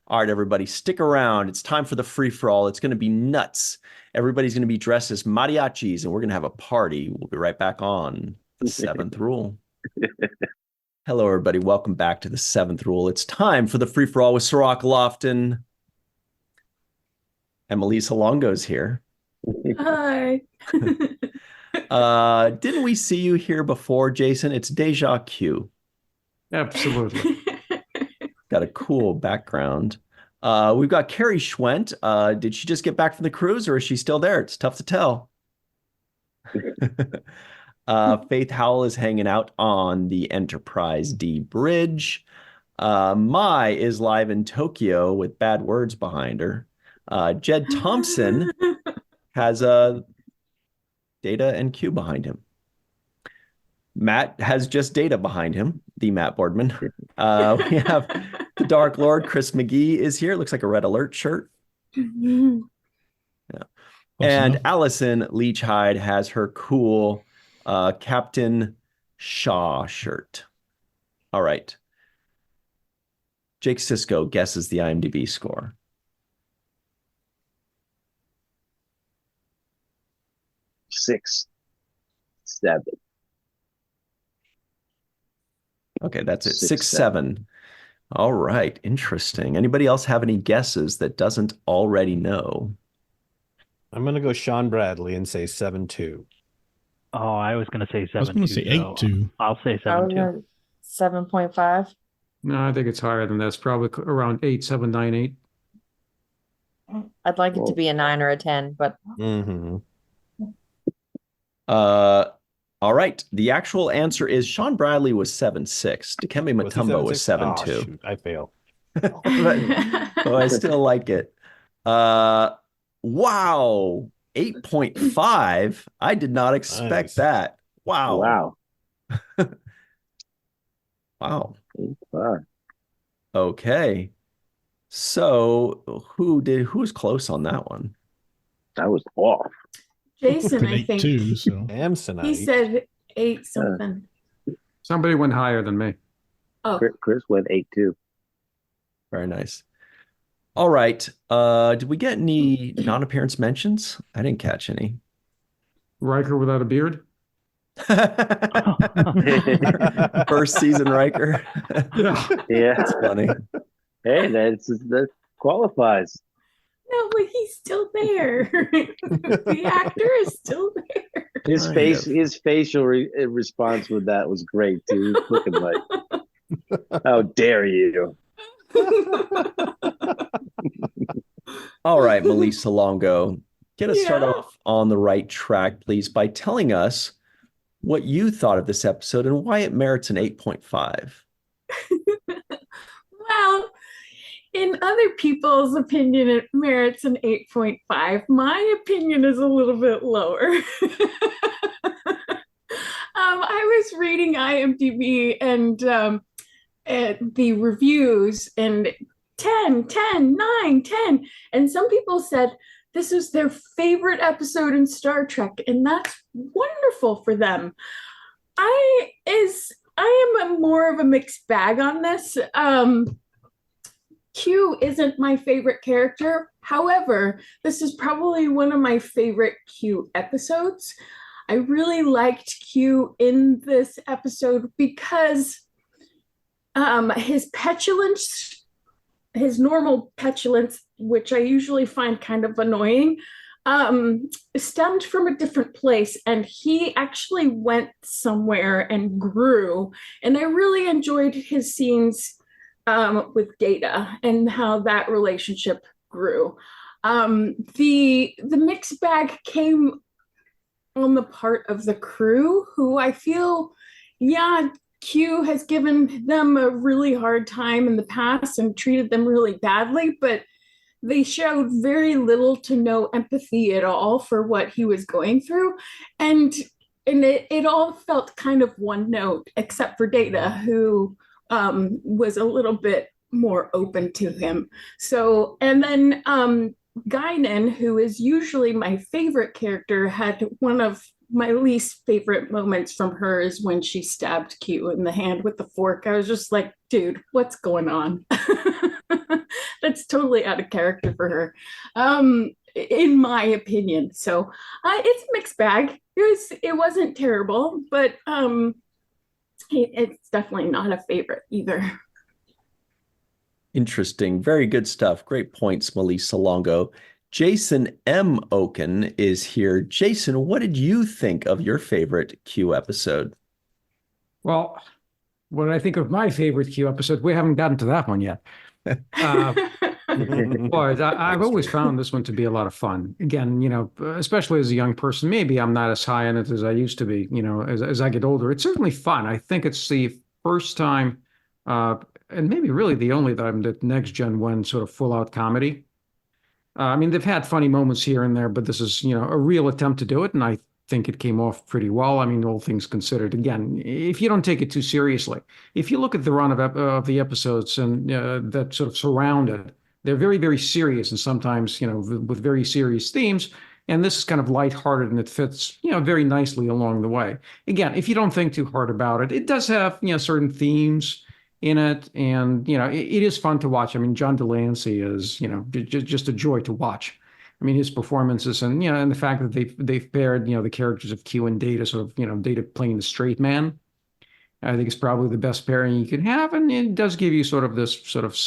All right, everybody, stick around. It's time for the free-for-all. It's going to be nuts. Everybody's going to be dressed as mariachis, and we're going to have a party. We'll be right back on the Seventh Rule. Hello, everybody. Welcome back to the Seventh Rule. It's time for the free-for-all with Cirroc Lofton. And Melissa Longo's here. Hi. Didn't we see you here before, Jason? It's Deja Q. Absolutely. Got a cool background. We've got Carrie Schwent. Did she just get back from the cruise, or is she still there? It's tough to tell. Faith Howell is hanging out on the Enterprise D bridge. Mai is live in Tokyo with bad words behind her. Jed Thompson has Data and Q behind him. Matt has just Data behind him, the Matt Boardman. We have the Dark Lord, Chris McGee is here. Looks like a Red Alert shirt. Yeah. And Allyson Leach-Heid has her cool Captain Shaw shirt. All right. Jake Sisko guesses the IMDb score. Six, 7. Okay, that's it. 6-7. All right, interesting. Anybody else have any guesses that doesn't already know? I'm going to go Sean Bradley and say 7-2. Oh, I was going to say 7-2. I was going to say 8-2. I'll say 7-2. 7.5. No, I think it's higher than that. It's probably around 8, 7, 9, 8. I'd like it to be a 9 or a 10, but All right. The actual answer is Sean Bradley was 7-6. Dikembe Mutombo was 7-2. Shoot, I fail. But I still like it. Wow. 8.5. I did not expect that. Wow. Wow. Okay. So who's close on that one? That was off. Jason, I think. Too, so. Samsonite. He said 8 something. Somebody went higher than me. Oh, Chris went 8-2. Very nice. All right. Did we get any non-appearance mentions? I didn't catch any. Riker without a beard? First season Riker. Yeah. That's funny. Hey, that qualifies. no, but he's still there. The actor is still there. His facial response with that was great too. He's looking like, how dare you? All right, Melissa Longo, get us started off on the right track, please, by telling us what you thought of this episode and why it merits an 8.5. Well, in other people's opinion, it merits an 8.5. My opinion is a little bit lower. I was reading IMDb and the reviews, and 10, 10, 9, 10. And some people said this was their favorite episode in Star Trek, and that's wonderful for them. I am more of a mixed bag on this. Q isn't my favorite character. However, this is probably one of my favorite Q episodes. I really liked Q in this episode because his petulance, his normal petulance, which I usually find kind of annoying, stemmed from a different place, and he actually went somewhere and grew. And I really enjoyed his scenes with Data and how that relationship grew. The mixed bag came on the part of the crew, who I feel, Q has given them a really hard time in the past and treated them really badly, but they showed very little to no empathy at all for what he was going through. And it all felt kind of one note, except for Data, who was a little bit more open to him. So, and then Guinan, who is usually my favorite character, had one of my least favorite moments from her is when she stabbed Q in the hand with the fork. I was just like, dude, what's going on? That's totally out of character for her, in my opinion. So it's a mixed bag. It wasn't terrible, but it's definitely not a favorite either. Interesting. Very good stuff. Great points, Melissa Longo. Jason M. Okun is here. Jason, what did you think of your favorite Q episode? Well, when I think of my favorite Q episode, we haven't gotten to that one yet. But I've always found this one to be a lot of fun. Again, especially as a young person, maybe I'm not as high in it as I used to be, as I get older. It's certainly fun. I think it's the first time, and maybe really the only time that Next Gen went sort of full out comedy. I mean, they've had funny moments here and there, but this is, a real attempt to do it. And I think it came off pretty well. I mean, all things considered, again, if you don't take it too seriously, if you look at the run of the episodes and that sort of surround it, they're very, very serious and sometimes, with very serious themes. And this is kind of lighthearted and it fits, very nicely along the way. Again, if you don't think too hard about it, it does have, certain themes in it. And, it is fun to watch. I mean, John Delancey is, just a joy to watch. I mean, his performances and, and the fact that they've paired, the characters of Q and Data, sort of, Data playing the straight man, I think it's probably the best pairing you can have. And it does give you sort of this sort of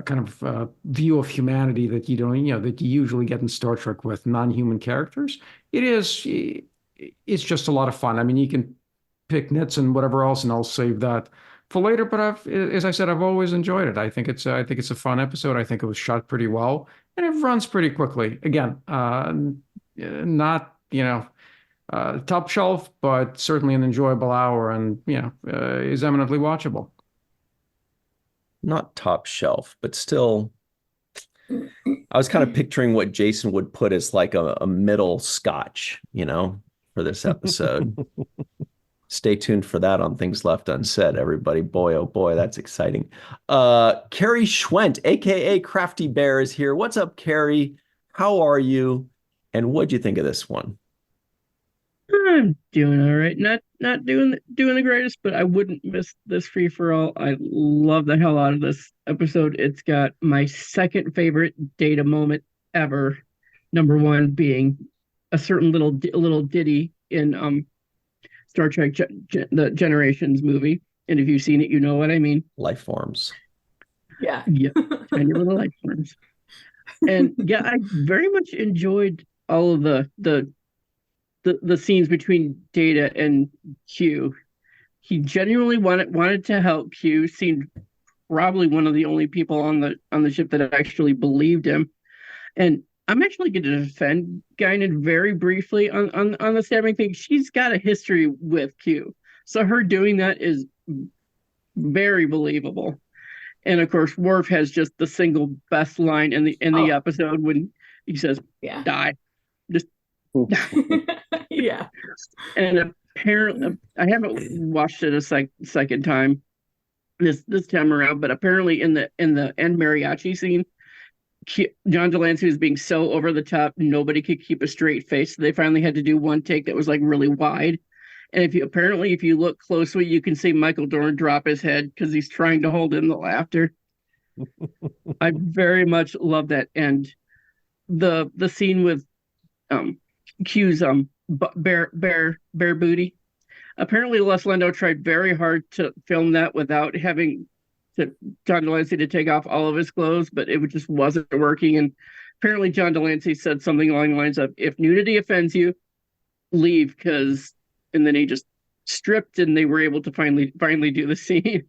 kind of view of humanity that you don't, that you usually get in Star Trek with non-human characters. It's just a lot of fun. I mean, you can pick nits and whatever else, and I'll save that for later. But as I said, I've always enjoyed it. I think it's a fun episode. I think it was shot pretty well, and it runs pretty quickly. Again, not top shelf, but certainly an enjoyable hour, and is eminently watchable. Not top shelf, but still. I was kind of picturing what Jason would put as like a middle scotch, for this episode. Stay tuned for that on Things Left Unsaid, everybody. Boy, oh boy, that's exciting. Carrie Schwent, aka Crafty Bear, is here. What's up, Carrie? How are you? And what'd you think of this one? I'm doing all right. Not doing the greatest, but I wouldn't miss this free for all. I love the hell out of this episode. It's got my second favorite Data moment ever. Number one being a certain little ditty in Star Trek the Generations movie, and if you've seen it, you know what I mean. Life forms. Yeah, tiny little life forms. And yeah, I very much enjoyed all of the scenes between Data and Q. He genuinely wanted to help Q. Seemed probably one of the only people on the ship that actually believed him. And I'm actually going to defend Guinan very briefly on the stabbing thing. She's got a history with Q, so her doing that is very believable. And of course, Worf has just the single best line in the episode when he says, "Die." Just yeah. And apparently, I haven't watched it a second time this time around, but apparently in the end mariachi scene, John Delancey was being so over the top, nobody could keep a straight face. So they finally had to do one take that was like really wide. And if you look closely, you can see Michael Dorn drop his head because he's trying to hold in the laughter. I very much love that. And the scene with Q's bare booty. Apparently Les Lendo tried very hard to film that without having John Delancey to take off all of his clothes, but it just wasn't working. And apparently John Delancey said something along the lines of, "If nudity offends you, leave," and then he just stripped and they were able to finally do the scene.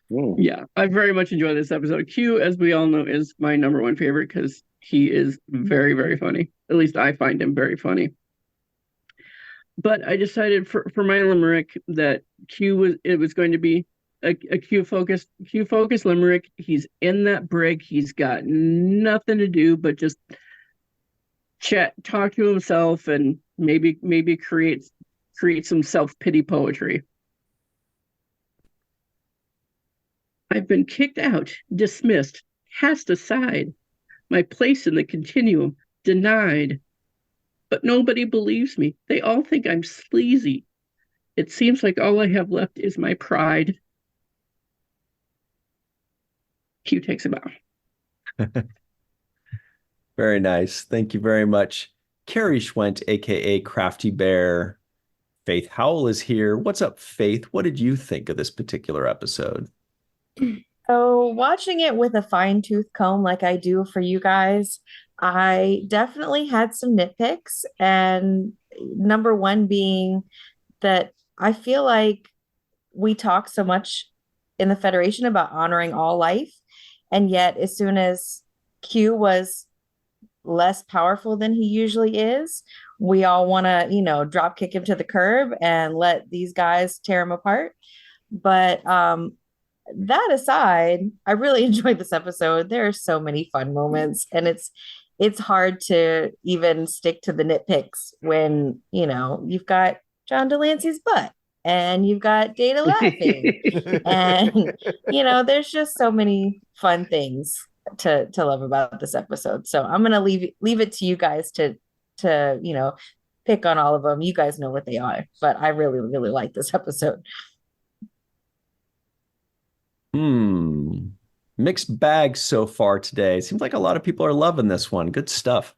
Whoa. Yeah, I very much enjoy this episode. Q, as we all know, is my number one favorite because he is very, very funny. At least I find him very funny. But I decided for my limerick that it was going to be a Q focused limerick. He's in that brig. He's got nothing to do but just talk to himself, and maybe create some self-pity poetry. I've been kicked out, dismissed, cast aside, my place in the continuum denied. But nobody believes me. They all think I'm sleazy. It seems like all I have left is my pride. Q takes a bow. Very nice. Thank you very much. Carrie Schwent, aka Crafty Bear. Faith Howell is here. What's up, Faith? What did you think of this particular episode? So, watching it with a fine-tooth comb like I do for you guys, I definitely had some nitpicks. And number one being that I feel like we talk so much in the Federation about honoring all life. And yet, as soon as Q was less powerful than he usually is, we all want to, drop kick him to the curb and let these guys tear him apart. But that aside, I really enjoyed this episode. There are so many fun moments, and it's hard to even stick to the nitpicks when, you've got John Delancey's butt and you've got Data laughing. And, there's just so many fun things to love about this episode. So I'm going to leave it to you guys to pick on all of them. You guys know what they are, but I really, really like this episode. Mixed bag so far today. Seems like a lot of people are loving this one. Good stuff.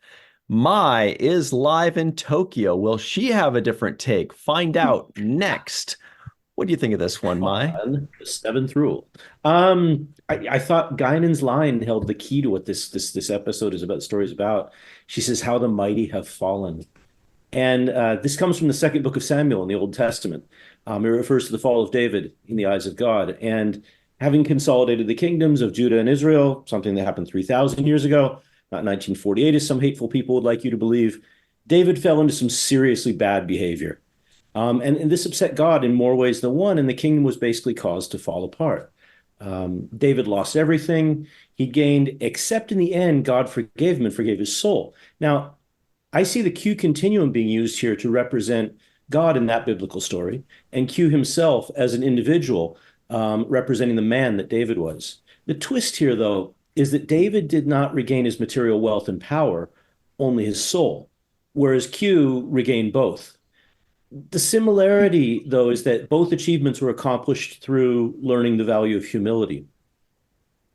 Mai is live in Tokyo. Will she have a different take? Find out next. What do you think of this one, Mai? The seventh rule. I thought Guinan's line held the key to what this episode is about. The story is about. She says, "How the mighty have fallen," and this comes from the second book of Samuel in the Old Testament. It refers to the fall of David in the eyes of God, and having consolidated the kingdoms of Judah and Israel, something that happened 3,000 years ago, not 1948, as some hateful people would like you to believe, David fell into some seriously bad behavior. And this upset God in more ways than one, and the kingdom was basically caused to fall apart. David lost everything he gained, except in the end, God forgave him and forgave his soul. Now, I see the Q continuum being used here to represent God in that biblical story, and Q himself as an individual representing the man that David was. The twist here, though, is that David did not regain his material wealth and power, only his soul, whereas Q regained both. The similarity, though, is that both achievements were accomplished through learning the value of humility.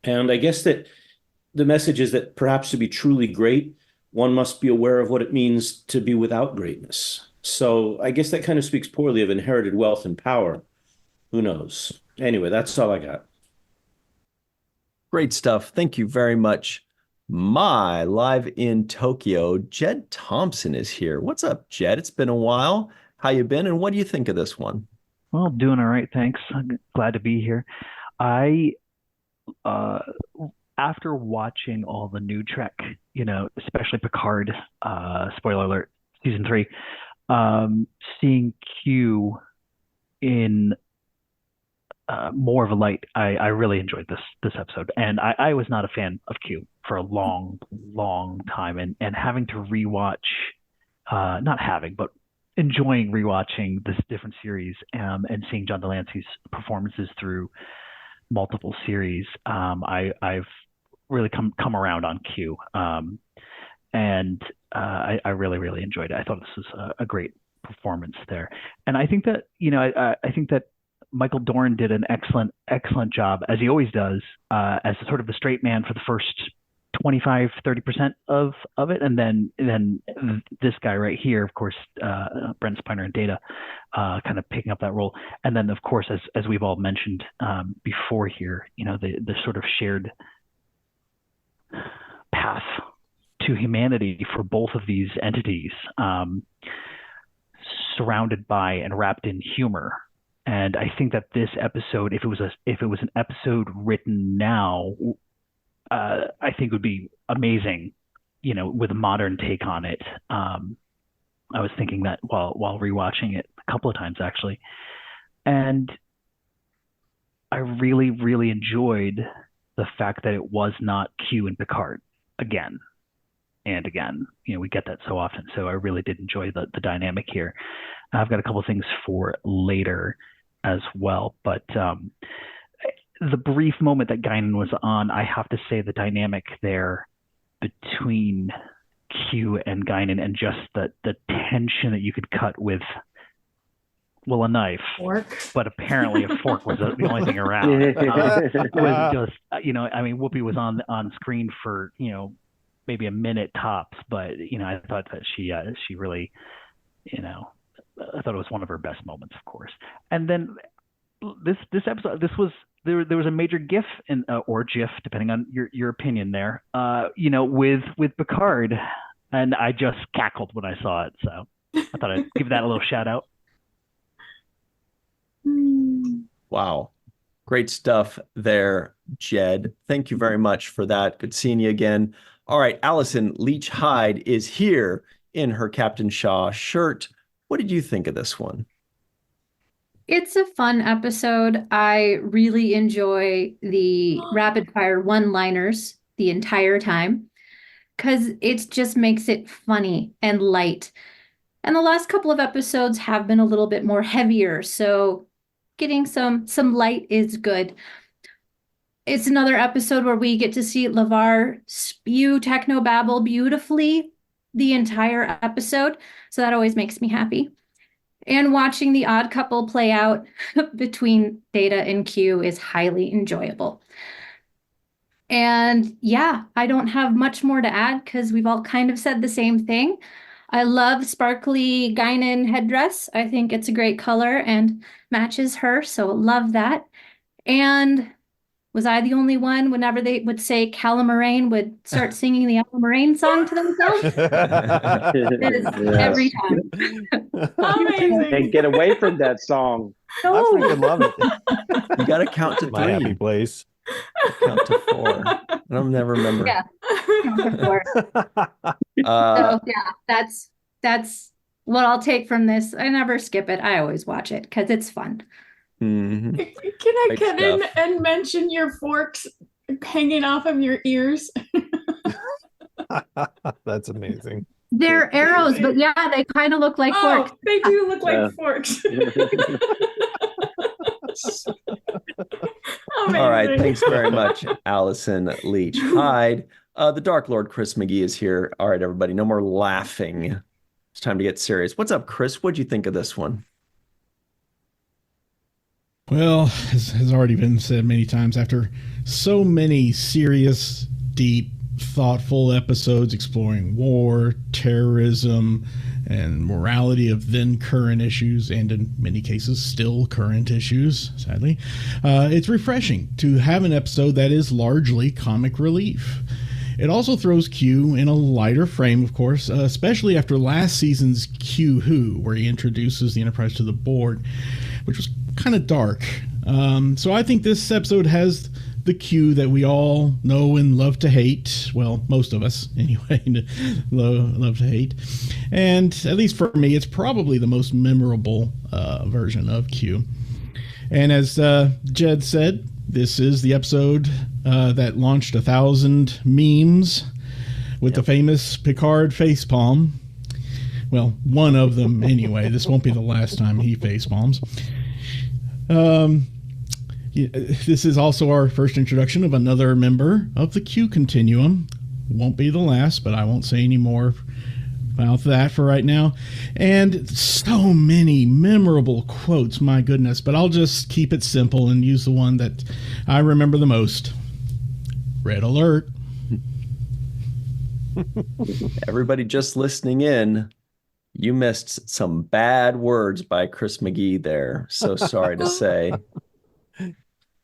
And I guess that the message is that perhaps to be truly great, one must be aware of what it means to be without greatness. So I guess that kind of speaks poorly of inherited wealth and power. Who knows? Anyway, that's all I got. Great stuff. Thank you very much. Mai, live in Tokyo. Jed Thompson is here. What's up, Jed? It's been a while. How you been, and what do you think of this one? Well, doing all right, thanks. I'm glad to be here. I, after watching all the new Trek, especially Picard, spoiler alert, season 3, seeing Q in more of a light, I really enjoyed this episode, and I was not a fan of Q for a long time, and having to rewatch, not having, but enjoying rewatching this different series, and seeing John Delancey's performances through multiple series. I've really come around on Q, and I really enjoyed it. I thought this was a great performance there, and I think that I think that Michael Dorn did an excellent job, as he always does, as sort of the straight man for the first 25-30% of it, and then this guy right here, of course, Brent Spiner and Data, kind of picking up that role, and then of course, as we've all mentioned before here, the sort of shared path to humanity for both of these entities, surrounded by and wrapped in humor. And I think that this episode, if it was an episode written now, I think would be amazing, with a modern take on it. I was thinking that while rewatching it a couple of times, actually. And I really enjoyed the fact that it was not Q and Picard again and again. We get that so often. So I really did enjoy the dynamic here. I've got a couple of things for later as well, but the brief moment that Guinan was on, I have to say the dynamic there between Q and Guinan, and just the tension that you could cut with, well, a knife, but apparently a fork was the only thing around. It was just, Whoopi was on screen for, maybe a minute tops, but, I thought that she really, I thought it was one of her best moments, of course. And then this episode, there was a major gif or GIF, depending on your opinion there, with Picard, and I just cackled when I saw it. So I thought I'd give that a little shout out. Wow. Great stuff there, Jed. Thank you very much for that. Good seeing you again. All right, Allyson Leach-Heid is here in her Captain Shaw shirt. What did you think of this one? It's a fun episode. I really enjoy the rapid fire one-liners the entire time because it just makes it funny and light. And the last couple of episodes have been a little bit more heavier, so getting some light is good. It's another episode where we get to see LeVar spew technobabble beautifully the entire episode, so that always makes me happy. And watching the odd couple play out between Data and Q is highly enjoyable. And yeah, I don't have much more to add because we've all kind of said the same thing. I love sparkly Guinan headdress. I think it's a great color and matches her, so love that. And was I the only one whenever they would say Calamarain would start singing the Calamarain song to themselves? Every time. Amazing. Hey, get away from that song. I freaking love it. You got to count to My happy three. place. Count to four. I'll never remember. Yeah. So yeah, that's what I'll take from this. I never skip it. I always watch it because it's fun. Mhm. Can I Great get in stuff. and mention your forks hanging off of your ears? That's amazing. They're arrows, but yeah, they kind of look like forks. Oh, they do look like Yeah. forks. All right, Amazing. thanks very much, Allyson Leach-Heid. The Dark Lord Chris McGee is here. All right, everybody, no more laughing. It's time to get serious. What's up, Chris? What'd you think of this one? Well, as has already been said many times, after so many serious, deep, thoughtful episodes exploring war, terrorism, and morality of then current issues, and in many cases still current issues, sadly, it's refreshing to have an episode that is largely comic relief. It also throws Q in a lighter frame, of course, especially after last season's Q Who, where he introduces the Enterprise to the board, which was kind of dark. So I think this episode has the Q that we all know and love to hate. Well, most of us, anyway, love to hate. And at least for me, it's probably the most memorable version of Q. And as Jed said, this is the episode that launched 1,000 memes with the famous Picard facepalm. Well, one of them anyway. This won't be the last time he facepalms. This is also our first introduction of another member of the Q Continuum. Won't be the last, but I won't say any more about that for right now. And so many memorable quotes, my goodness. But I'll just keep it simple and use the one that I remember the most. Red alert. Everybody just listening in, you missed some bad words by Chris McGee there. So sorry to say.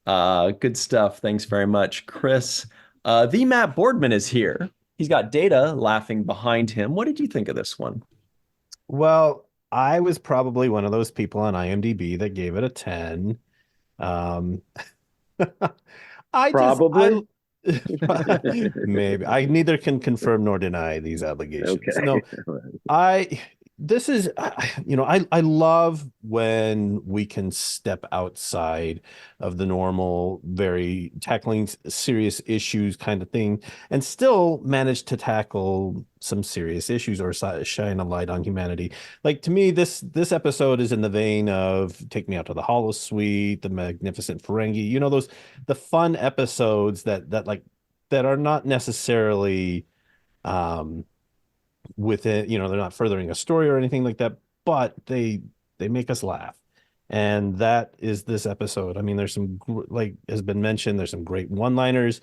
Good stuff. Thanks very much, Chris. The Matt Boardman is here. He's got Data laughing behind him. What did you think of this one? Well, I was probably one of those people on IMDb that gave it a 10. Probably. Maybe. I neither can confirm nor deny these allegations. Okay. No, this is, I love when we can step outside of the normal, very tackling serious issues kind of thing, and still manage to tackle some serious issues or shine a light on humanity. Like, to me, this episode is in the vein of Take Me Out to the Holosuite, The Magnificent Ferengi, the fun episodes that are not necessarily, within, they're not furthering a story or anything like that, but they make us laugh. And that is this episode. I mean, there's some, like has been mentioned, there's some great one-liners.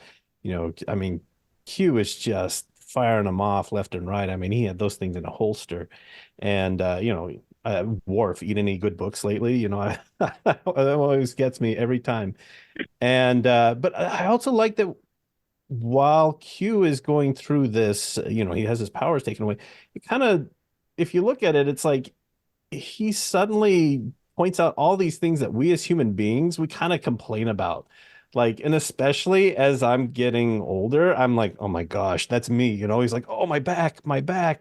I mean, Q is just firing them off left and right. I mean, he had those things in a holster. And Worf, eat any good books lately? That always gets me every time. And but I also like that while Q is going through this, he has his powers taken away. It kind of, if you look at it, it's like he's suddenly points out all these things that we as human beings, we kind of complain about. Like, and especially as I'm getting older, I'm like, oh my gosh, that's me. You know, he's like, oh, my back,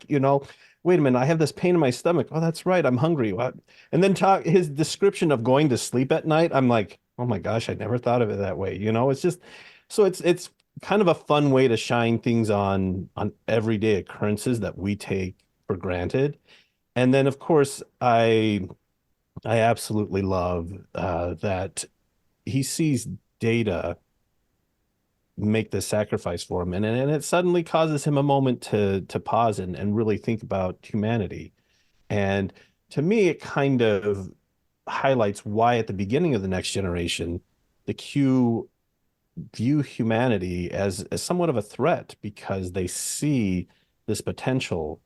you know, wait a minute, I have this pain in my stomach. Oh, that's right, I'm hungry. What? And then his description of going to sleep at night, I'm like, oh my gosh, I never thought of it that way. You know, it's just, so it's kind of a fun way to shine things on everyday occurrences that we take for granted. And then, of course, I absolutely love that he sees Data make the sacrifice for him, and it suddenly causes him a moment to pause and really think about humanity. And to me, it kind of highlights why at the beginning of the Next Generation, the Q view humanity as somewhat of a threat, because they see this potential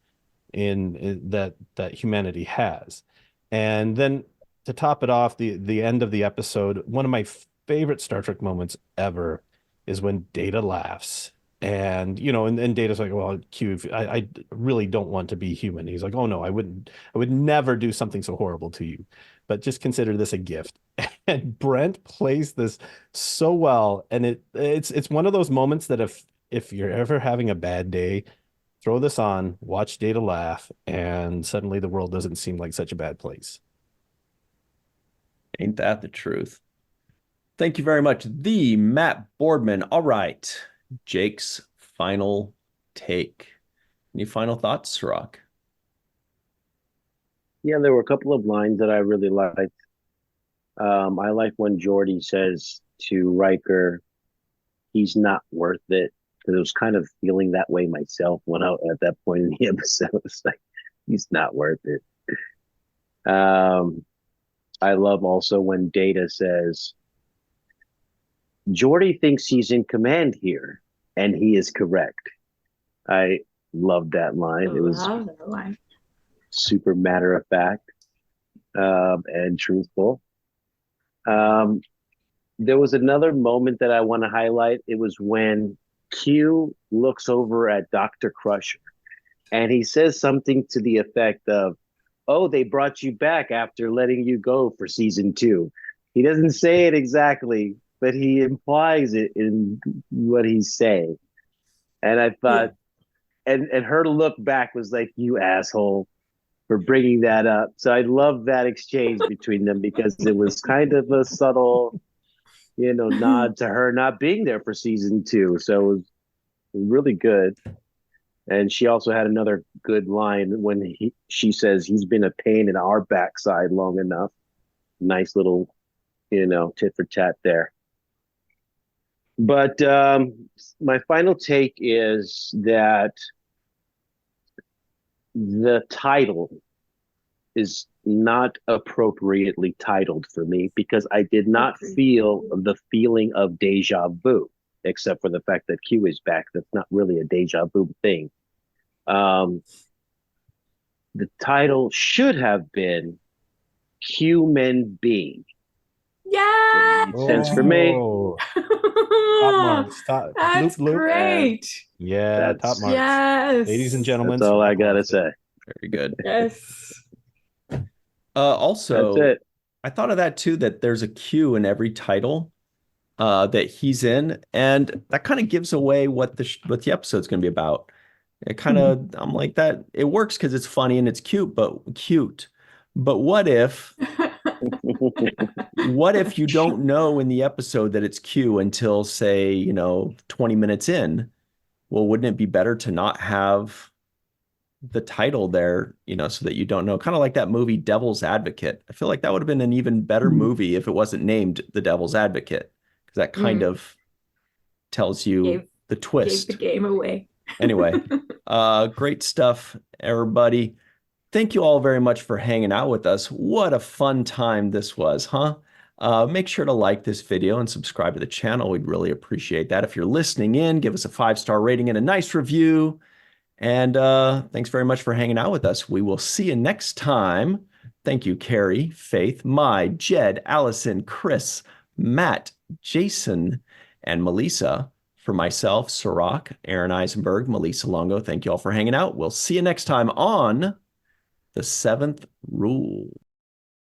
in that humanity has. And then to top it off, the end of the episode, one of my favorite Star Trek moments ever is when Data laughs. And, you know, and Data's like, well, Q, I really don't want to be human. He's like, oh no, I would never do something so horrible to you, but just consider this a gift. And Brent plays this so well. And it's one of those moments that if you're ever having a bad day, throw this on, watch Data laugh, and suddenly the world doesn't seem like such a bad place. Ain't that the truth? Thank you very much, the Matt Boardman. All right, Jake's final take. Any final thoughts, Cirroc? Yeah, there were a couple of lines that I really liked. I like when Geordi says to Riker, he's not worth it, because I was kind of feeling that way myself when at that point in the episode. It's like, he's not worth it. I love also when Data says, Geordi thinks he's in command here, and he is correct. I love that line. It was that line. Super matter of fact and truthful. There was another moment that I want to highlight. It was when Q looks over at Dr. Crusher, and he says something to the effect of, oh, they brought you back after letting you go for season 2. He doesn't say it exactly, but he implies it in what he's saying. And I thought, and her look back was like, you asshole, for bringing that up. So I love that exchange between them, because it was kind of a subtle, nod to her not being there for season 2. So it was really good. And she also had another good line when she says he's been a pain in our backside long enough. Nice little, tit for tat there. But my final take is that the title is not appropriately titled for me, because I did not feel the feeling of deja vu, except for the fact that Q is back. That's not really a deja vu thing. The title should have been Human Being. Yeah. Makes sense for me. Top marks. That's great. Yeah, top marks. Yes. Ladies and gentlemen. That's all I gotta say. Very good. Yes. Also, that's it. I thought of that too, that there's a Q in every title that he's in, and that kind of gives away what the episode's going to be about. It kind of, I'm like, that it works because it's funny and it's cute. But what if you don't know in the episode that it's Q until, say, 20 minutes in? Well, wouldn't it be better to not have the title there, so that you don't know? Kind of like that movie Devil's Advocate. I feel like that would have been an even better movie if it wasn't named The Devil's Advocate, because that kind of tells you the twist. Gave the game away. Anyway, great stuff, everybody. Thank you all very much for hanging out with us. What a fun time this was, huh? Make sure to like this video and subscribe to the channel. We'd really appreciate that. If you're listening in, give us a 5-star rating and a nice review. And thanks very much for hanging out with us. We will see you next time. Thank you, Carrie, Faith, Mai, Jed, Allison, Chris, Matt, Jason, and Melissa. For myself, Cirroc, Aaron Eisenberg, Melissa Longo, thank you all for hanging out. We'll see you next time on The Seventh Rule.